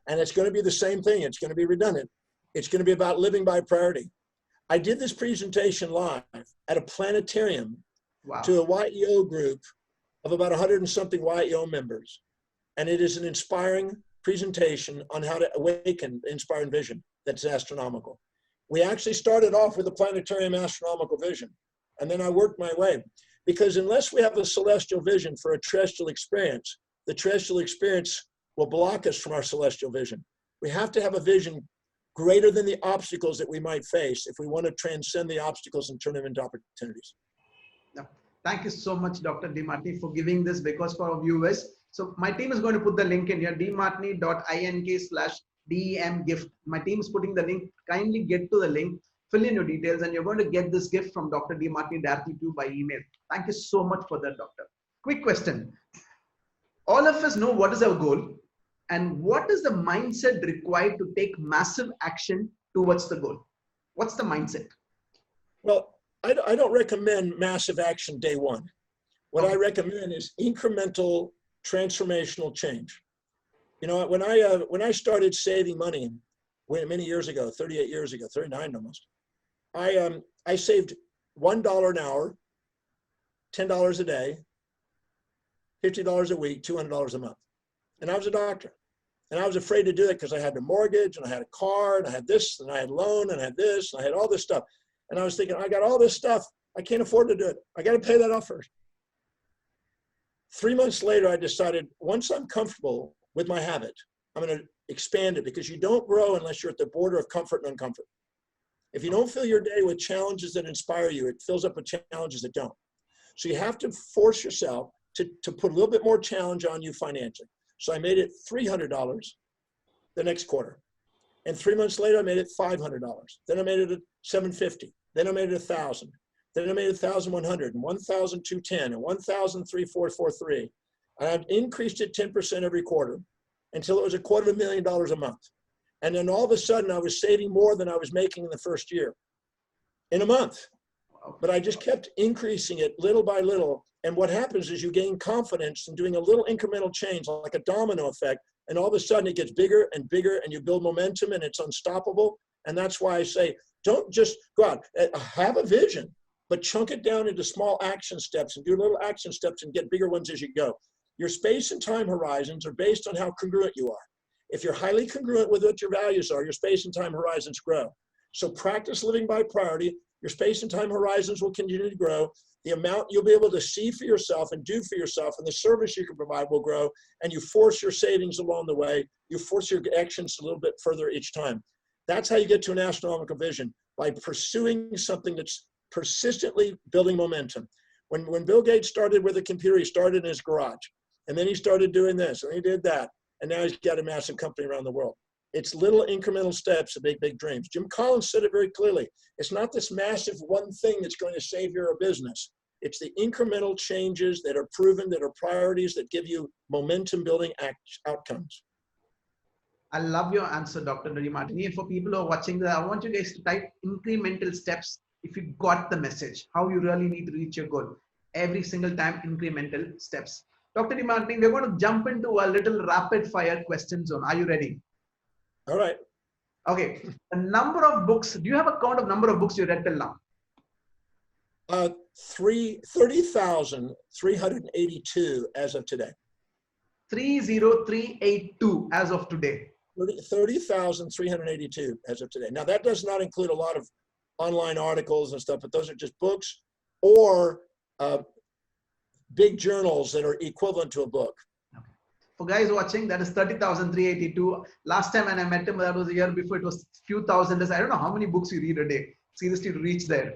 And it's going to be the same thing. It's going to be redundant. It's going to be about living by priority. I did this presentation live at a planetarium to a YEO group of about 100 and something YEO members. And it is an inspiring presentation on how to awaken the inspiring vision that's astronomical. We actually started off with a planetarium astronomical vision. And then I worked my way. Because unless we have a celestial vision for a terrestrial experience, the terrestrial experience will block us from our celestial vision. We have to have a vision greater than the obstacles that we might face if we want to transcend the obstacles and turn them into opportunities.
Yeah. Thank you so much, Dr. DeMartini, for giving this, because for our viewers, so my team is going to put the link in here, dmartini.ink/DEM gift. My team is putting the link. Kindly get to the link, fill in your details, and you're going to get this gift from Dr. DeMartini directly to you by email. Thank you so much for that, doctor. Quick question. All of us know what is our goal and what is the mindset required to take massive action towards the goal. What's the mindset?
Well, I don't recommend massive action day one. What I recommend is incremental transformational change. You know, when I started saving money many years ago, 38 years ago, 39 almost, I saved $1 an hour, $10 a day, $50 a week, $200 a month. And I was a doctor. And I was afraid to do it because I had a mortgage and I had a car and I had this and I had a loan and I had this and I had all this stuff. And I was thinking, I got all this stuff. I can't afford to do it. I got to pay that off first. 3 months later, I decided once I'm comfortable with my habit, I'm going to expand it, because you don't grow unless you're at the border of comfort and uncomfort. If you don't fill your day with challenges that inspire you, it fills up with challenges that don't. So you have to force yourself to put a little bit more challenge on you financially. So I made it $300 the next quarter. And 3 months later, I made it $500. Then I made it $750. Then I made it $1,000. Then I made it $1,100 and $1,210 and $1,3443. And I've increased it 10% every quarter until it was $250,000 a month. And then all of a sudden, I was saving more than I was making in the first year in a month. But I just kept increasing it little by little. And what happens is you gain confidence in doing a little incremental change, like a domino effect. And all of a sudden it gets bigger and bigger, and you build momentum, and it's unstoppable. And that's why I say, don't just go out, have a vision, but chunk it down into small action steps and do little action steps and get bigger ones as you go. Your space and time horizons are based on how congruent you are. If you're highly congruent with what your values are, your space and time horizons grow. So practice living by priority. Your space and time horizons will continue to grow. The amount you'll be able to see for yourself and do for yourself and the service you can provide will grow. And you force your savings along the way. You force your actions a little bit further each time. That's how you get to an astronomical vision, by pursuing something that's persistently building momentum. When Bill Gates started with a computer, he started in his garage. And then he started doing this, and he did that. And now he's got a massive company around the world. It's little incremental steps to big, big dreams. Jim Collins said it very clearly. It's not this massive one thing that's going to save your business. It's the incremental changes that are proven, that are priorities, that give you momentum building outcomes.
I love your answer, Dr. DeMartini. And for people who are watching this, I want you guys to type incremental steps if you got the message, how you really need to reach your goal. Every single time, incremental steps. Dr. DeMartini, we're going to jump into a little rapid fire question zone. Are you ready?
All right.
Okay. The number of books, do you have a count of number of books you read till now?
30,382 as of today.
30382 as of today.
30,382 as of today. Now that does not include a lot of online articles and stuff, but those are just books or big journals that are equivalent to a book.
Okay. For guys watching, that is 30,382. Last time when I met him, that was a year before, it was few thousand. I don't know how many books you read a day. Seriously, to reach there.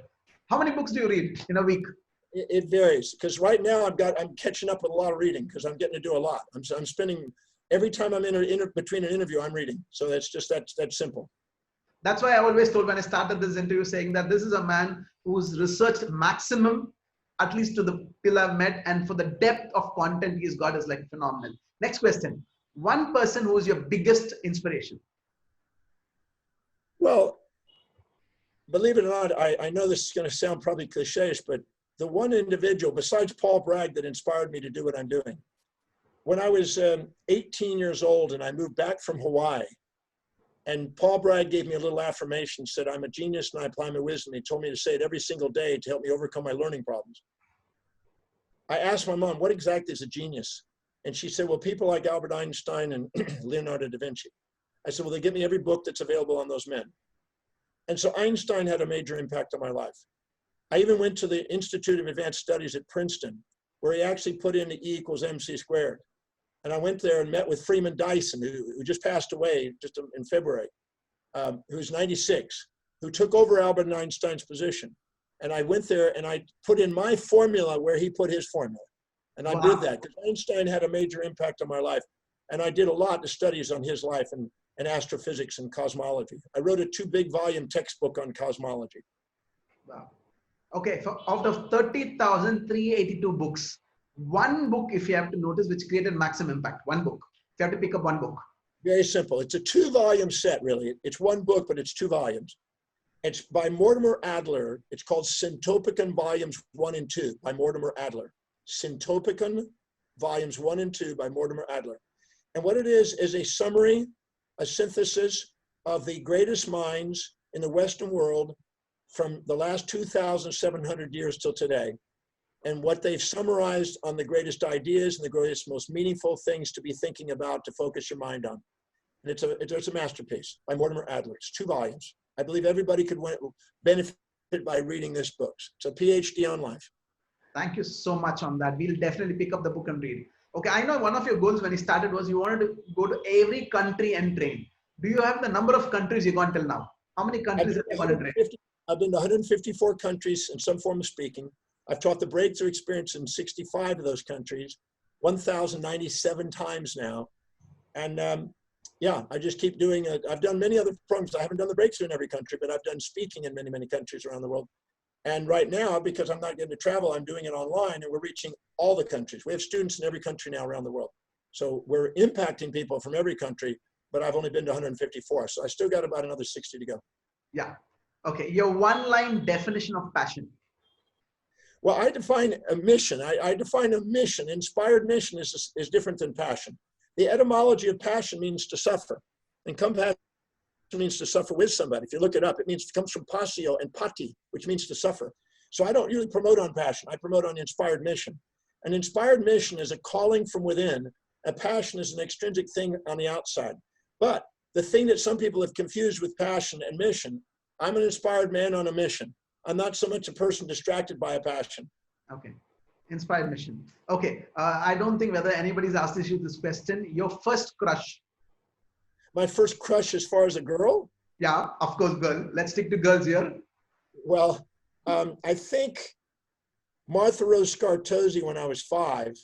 How many books do you read in a week?
It varies, because right now I'm catching up with a lot of reading because I'm getting to do a lot. I'm spending every time I'm between an interview, I'm reading. So that's just that simple.
That's why I always told when I started this interview saying that this is a man who's researched maximum, at least to the people I've met, and for the depth of content he's got is like phenomenal. Next question. One person who is your biggest inspiration?
Well, believe it or not, I know this is going to sound probably cliche-ish, but the one individual besides Paul Bragg that inspired me to do what I'm doing. When I was 18 years old and I moved back from Hawaii, and Paul Bragg gave me a little affirmation, said, I'm a genius and I apply my wisdom. He told me to say it every single day to help me overcome my learning problems. I asked my mom, what exactly is a genius? And she said, well, people like Albert Einstein and Leonardo da Vinci. I said, well, they give me every book that's available on those men. And so Einstein had a major impact on my life. I even went to the Institute of Advanced Studies at Princeton, where he actually put in the E equals MC squared. And I went there and met with Freeman Dyson, who just passed away just in February, who's 96, who took over Albert Einstein's position. And I went there and I put in my formula where he put his formula. And I did that because Einstein had a major impact on my life. And I did a lot of studies on his life and astrophysics and cosmology. I wrote a 2-big-volume textbook on cosmology.
Wow. Okay, so out of 30,382 books, one book, if you have to notice, which created maximum impact, one book. If you have to pick up one book.
Very simple. It's a 2-volume set, really. It's one book, but it's 2 volumes. It's by Mortimer Adler. It's called Syntopicon Volumes 1 and 2 by Mortimer Adler. Syntopicon Volumes 1 and 2 by Mortimer Adler. And what it is a summary, a synthesis of the greatest minds in the Western world from the last 2,700 years till today, and what they've summarized on the greatest ideas and the greatest, most meaningful things to be thinking about to focus your mind on. And it's a masterpiece by Mortimer Adler. It's 2 volumes. I believe everybody could benefit by reading this book. It's a PhD on life.
Thank you so much on that. We'll definitely pick up the book and read. Okay, I know one of your goals when you started was you wanted to go to every country and train. Do you have the number of countries you've gone till now? How many countries have you gone and trained?
I've been to 154 countries in some form of speaking. I've taught the breakthrough experience in 65 of those countries, 1,097 times now. And yeah, I just keep doing it. I've done many other programs. I haven't done the breakthrough in every country, but I've done speaking in many, many countries around the world. And right now, because I'm not getting to travel, I'm doing it online and we're reaching all the countries. We have students in every country now around the world. So we're impacting people from every country, but I've only been to 154. So I still got about another 60 to go.
Yeah. Okay. Your one-line definition of passion.
Well, I define a mission. I define a mission. Inspired mission is different than passion. The etymology of passion means to suffer. And compassion means to suffer with somebody. If you look it up, it comes from passio and pati, which means to suffer. So I don't really promote on passion. I promote on inspired mission. An inspired mission is a calling from within. A passion is an extrinsic thing on the outside. But the thing that some people have confused with passion and mission, I'm an inspired man on a mission. I'm not so much a person distracted by a passion.
Okay. Inspired mission. Okay. I don't think whether anybody's asked you this question. Your first crush.
My first crush as far as a girl?
Yeah, of course, girl. Let's stick to girls here.
Well, I think Martha Rose Scartosi when I was 5.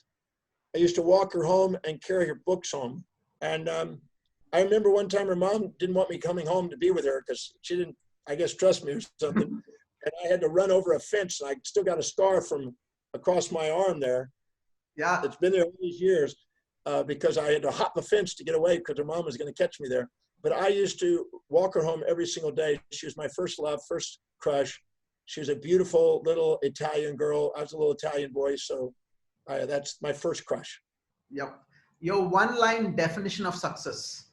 I used to walk her home and carry her books home. And I remember one time her mom didn't want me coming home to be with her because she didn't, I guess, trust me or something. And I had to run over a fence. And I still got a scar from across my arm there.
Yeah.
It's been there all these years because I had to hop the fence to get away because her mom was going to catch me there. But I used to walk her home every single day. She was my first love, first crush. She was a beautiful little Italian girl. I was a little Italian boy. So that's my first crush.
Yep. Your one-line definition of success.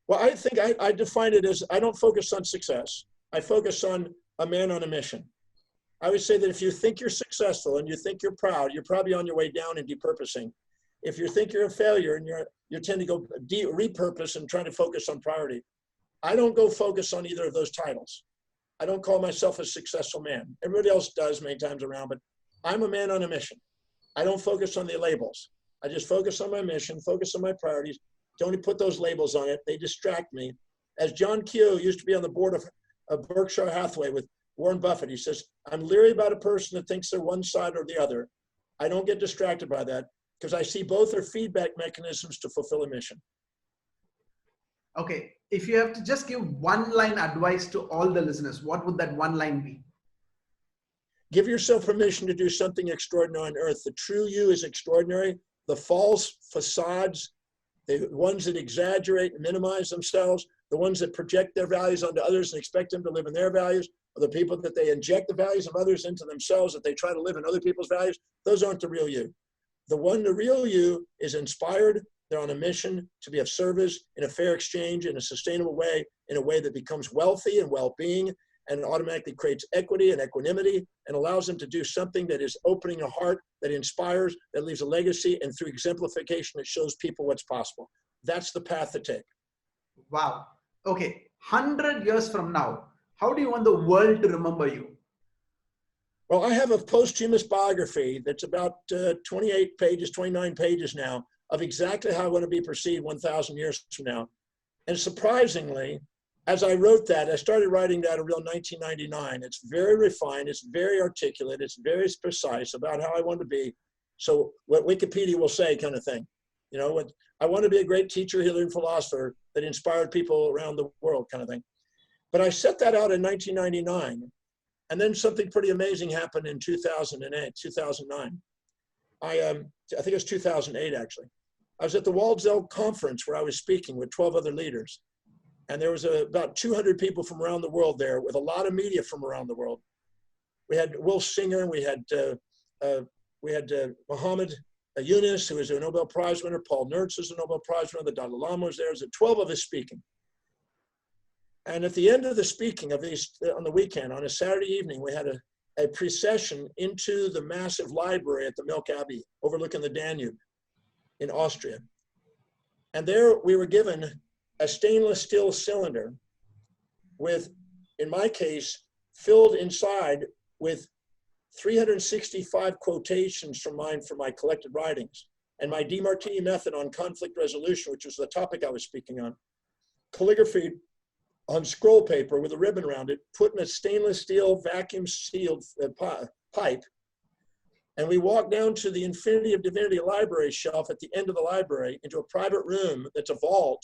Well, I think I define it as I don't focus on success. I focus on a man on a mission. I would say that if you think you're successful and you think you're proud, you're probably on your way down and depurposing. If you think you're a failure and you tend to go repurpose and try to focus on priority. I don't go focus on either of those titles. I don't call myself a successful man. Everybody else does many times around, but I'm a man on a mission. I don't focus on the labels. I just focus on my mission, focus on my priorities. Don't put those labels on it. They distract me. As John Q used to be on the board of Berkshire Hathaway with Warren Buffett, he says, I'm leery about a person that thinks they're one side or the other. I don't get distracted by that because I see both are feedback mechanisms to fulfill a mission.
Okay, if you have to just give one line advice to all the listeners, what would that one line be?
Give yourself permission to do something extraordinary on earth. The true you is extraordinary. The false facades, the ones that exaggerate and minimize themselves, the ones that project their values onto others and expect them to live in their values, or the people that they inject the values of others into themselves, that they try to live in other people's values, those aren't the real you. The real you is inspired. They're on a mission to be of service in a fair exchange, in a sustainable way, in a way that becomes wealthy and well-being, and automatically creates equity and equanimity and allows them to do something that is opening a heart, that inspires, that leaves a legacy, and through exemplification, it shows people what's possible. That's the path to take.
Wow. Okay. 100 years from now, how do you want the world to remember you?
Well, I have a posthumous biography that's about 28 pages, 29 pages now, of exactly how I want to be perceived 1,000 years from now. And surprisingly, as I wrote that, I started writing that around 1999. It's very refined, it's very articulate, it's very precise about how I want to be. So what Wikipedia will say kind of thing. You know, I want to be a great teacher, healer, and philosopher that inspired people around the world kind of thing. But I set that out in 1999. And then something pretty amazing happened in 2009. I think it was 2008, actually. I was at the Waldsell conference where I was speaking with 12 other leaders. And there was about 200 people from around the world there with a lot of media from around the world. We had Will Singer, we had Muhammad Yunus, who was a Nobel Prize winner, Paul Nurtz was a Nobel Prize winner, the Dalai Lama was there. There was 12 of us speaking. And at the end of the speaking of these, on the weekend, on a Saturday evening, we had a procession into the massive library at the Milk Abbey overlooking the Danube in Austria. And there we were given a stainless steel cylinder with, in my case, filled inside with 365 quotations from my collected writings and my DeMartini method on conflict resolution, which was the topic I was speaking on, calligraphy on scroll paper with a ribbon around it, put in a stainless steel vacuum sealed pipe. And we walked down to the Infinity of Divinity library shelf at the end of the library into a private room that's a vault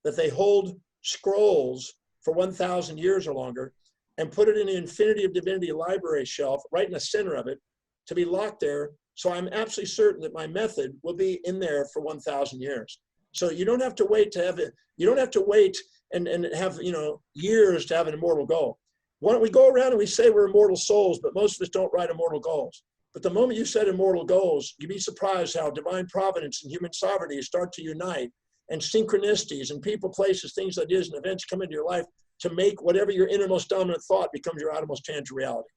that they hold scrolls for 1,000 years or longer and put it in the Infinity of Divinity library shelf right in the center of it to be locked there. So I'm absolutely certain that my method will be in there for 1,000 years. So you don't have to wait to have it. You don't have to wait and have, years to have an immortal goal. Why don't we go around and we say we're immortal souls, but most of us don't write immortal goals. But the moment you set immortal goals, you'd be surprised how divine providence and human sovereignty start to unite, and synchronicities and people, places, things, ideas, and events come into your life to make whatever your innermost dominant thought becomes your outermost tangible reality.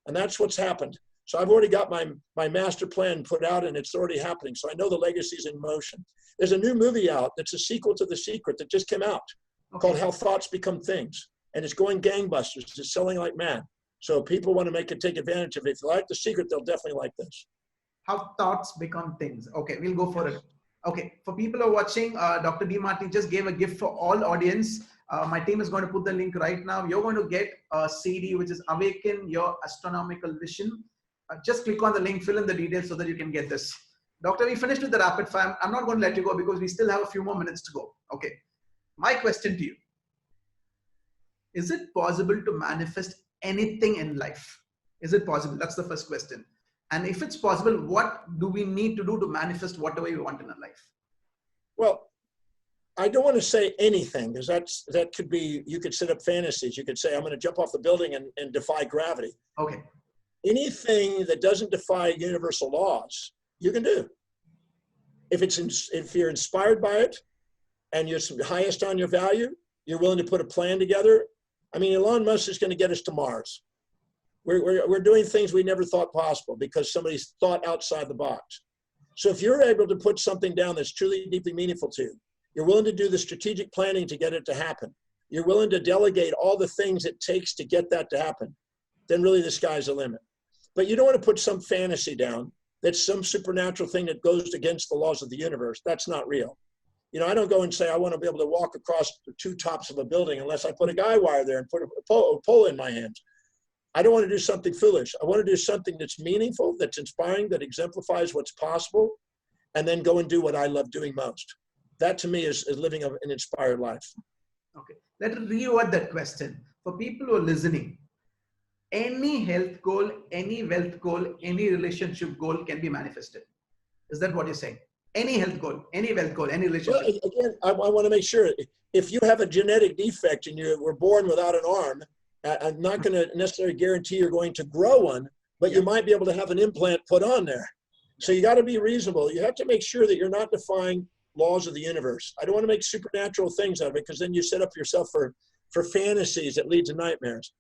And that's what's happened. So I've already got my master plan put out and it's already happening. So I know the legacy's in motion. There's a new movie out that's a sequel to The Secret that just came out called How Thoughts Become Things. And it's going gangbusters. It's selling like mad. So people want to take advantage of it. If they like The Secret, they'll definitely like this.
How thoughts become things. Okay, we'll go for it. Okay, for people who are watching, Dr. DeMartini just gave a gift for all audience. My team is going to put the link right now. You're going to get a CD, which is Awaken Your Astronomical Vision. Just click on the link, fill in the details so that you can get this. Doctor, we finished with the rapid fire. I'm not going to let you go because we still have a few more minutes to go. Okay. My question to you. Is it possible to manifest anything in life? Is it possible? That's the first question. And if it's possible, what do we need to do to manifest whatever we want in our life?
Well, I don't want to say anything because that could be, you could set up fantasies. You could say, I'm going to jump off the building and defy gravity.
Okay.
Anything that doesn't defy universal laws, you can do. If you're inspired by it and you're highest on your value, you're willing to put a plan together. I mean, Elon Musk is going to get us to Mars. We're doing things we never thought possible because somebody's thought outside the box. So if you're able to put something down that's truly deeply meaningful to you, you're willing to do the strategic planning to get it to happen, you're willing to delegate all the things it takes to get that to happen, then really the sky's the limit. But you don't want to put some fantasy down that's some supernatural thing that goes against the laws of the universe. That's not real. You know, I don't go and say I want to be able to walk across the two tops of a building unless I put a guy wire there and put a pole in my hands. I don't want to do something foolish. I want to do something that's meaningful, that's inspiring, that exemplifies what's possible, and then go and do what I love doing most. That to me is living an inspired life.
Okay, let us reword that question. For people who are listening, any health goal, any wealth goal, any relationship goal can be manifested. Is that what you're saying? Any health goal, any wealth goal, any relationship.
Well, again, I want to make sure if you have a genetic defect and you were born without an arm, I'm not going to necessarily guarantee you're going to grow one, but you might be able to have an implant put on there. So you got to be reasonable. You have to make sure that you're not defying laws of the universe. I don't want to make supernatural things out of it, because then you set up yourself for fantasies that lead to nightmares.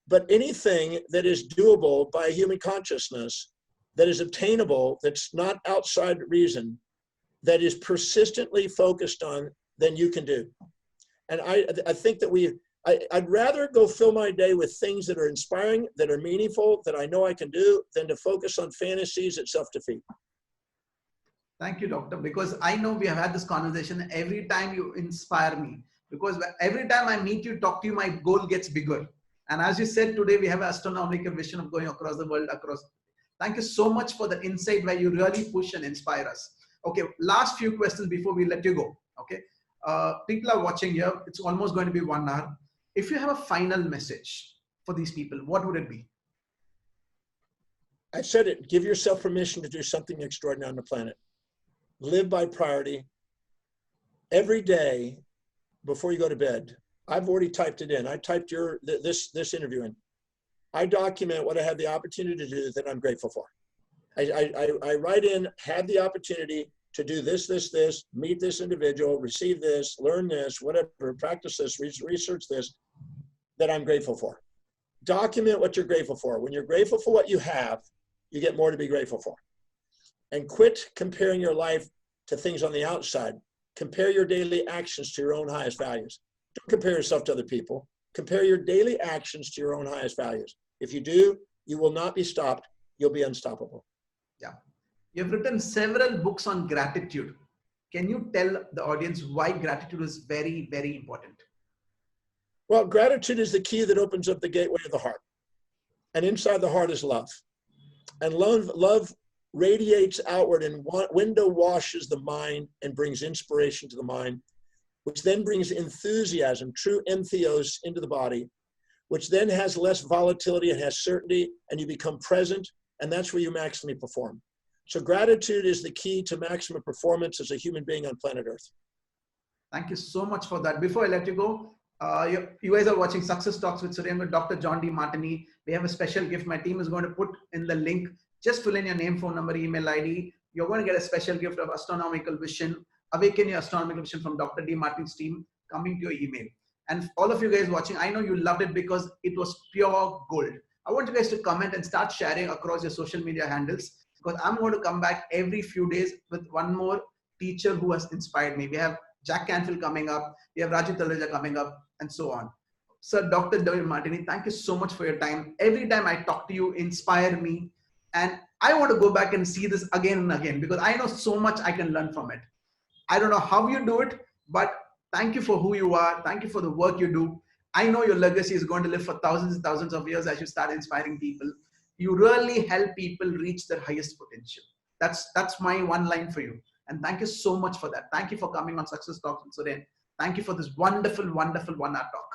But anything that is doable by human consciousness, that is obtainable, that's not outside reason, that is persistently focused on, then you can do. And I think that I'd rather go fill my day with things that are inspiring, that are meaningful, that I know I can do, than to focus on fantasies that self-defeat.
Thank you, doctor, because I know we have had this conversation. Every time you inspire me, because every time I meet you, talk to you, my goal gets bigger. And as you said today, we have an astronomical vision of going across the world, Thank you so much for the insight where you really push and inspire us. Okay, last few questions before we let you go. Okay, people are watching here. It's almost going to be 1 hour. If you have a final message for these people, what would it be?
I said it, give yourself permission to do something extraordinary on the planet. Live by priority. Every day before you go to bed, I've already typed it in. I typed this interview in. I document what I had the opportunity to do that I'm grateful for. I write in, had the opportunity to do this, meet this individual, receive this, learn this, whatever, practice this, research this, that I'm grateful for. Document what you're grateful for. When you're grateful for what you have, you get more to be grateful for. And quit comparing your life to things on the outside. Compare your daily actions to your own highest values. Don't compare yourself to other people. Compare your daily actions to your own highest values. If you do, you will not be stopped. You'll be unstoppable.
Yeah. You've written several books on gratitude. Can you tell the audience why gratitude is very, very important?
Well, gratitude is the key that opens up the gateway of the heart. And inside the heart is love. And love radiates outward and window washes the mind and brings inspiration to the mind, which then brings enthusiasm, true entheos, into the body, which then has less volatility and has certainty, and you become present, and that's where you maximally perform. So gratitude is the key to maximum performance as a human being on planet Earth.
Thank you so much for that. Before I let you go, you guys are watching Success Talks with Suren with Dr. John DeMartini. We have a special gift. My team is going to put in the link. Just fill in your name, phone number, email ID. You're going to get a special gift of astronomical vision. Awaken your astronomical vision from Dr. DeMartini's team coming to your email. And all of you guys watching, I know you loved it because it was pure gold. I want you guys to comment and start sharing across your social media handles, because I'm going to come back every few days with one more teacher who has inspired me. We have Jack Canfield coming up. We have Raju Talreja coming up, and so on. Sir, Dr. DeMartini, thank you so much for your time. Every time I talk to you, inspire me. And I want to go back and see this again and again, because I know so much I can learn from it. I don't know how you do it, but thank you for who you are. Thank you for the work you do. I know your legacy is going to live for thousands and thousands of years as you start inspiring people. You really help people reach their highest potential. That's my one line for you. And thank you so much for that. Thank you for coming on Success Talks with Suren. Thank you for this wonderful, wonderful 1 hour talk.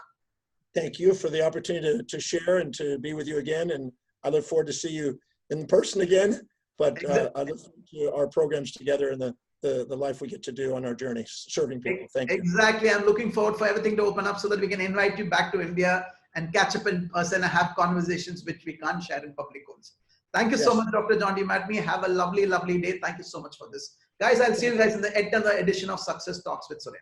Thank you for the opportunity to share and to be with you again. And I look forward to see you in person again. But I look forward to our programs together and the life we get to do on our journey, serving people. Thank you.
Exactly. I'm looking forward for everything to open up so that we can invite you back to India and catch up in person and have conversations which we can't share in public calls. Thank you so much, Dr. John DeMartini. Have a lovely, lovely day. Thank you so much for this. Guys, I'll see you guys in the edition of Success Talks with Suren.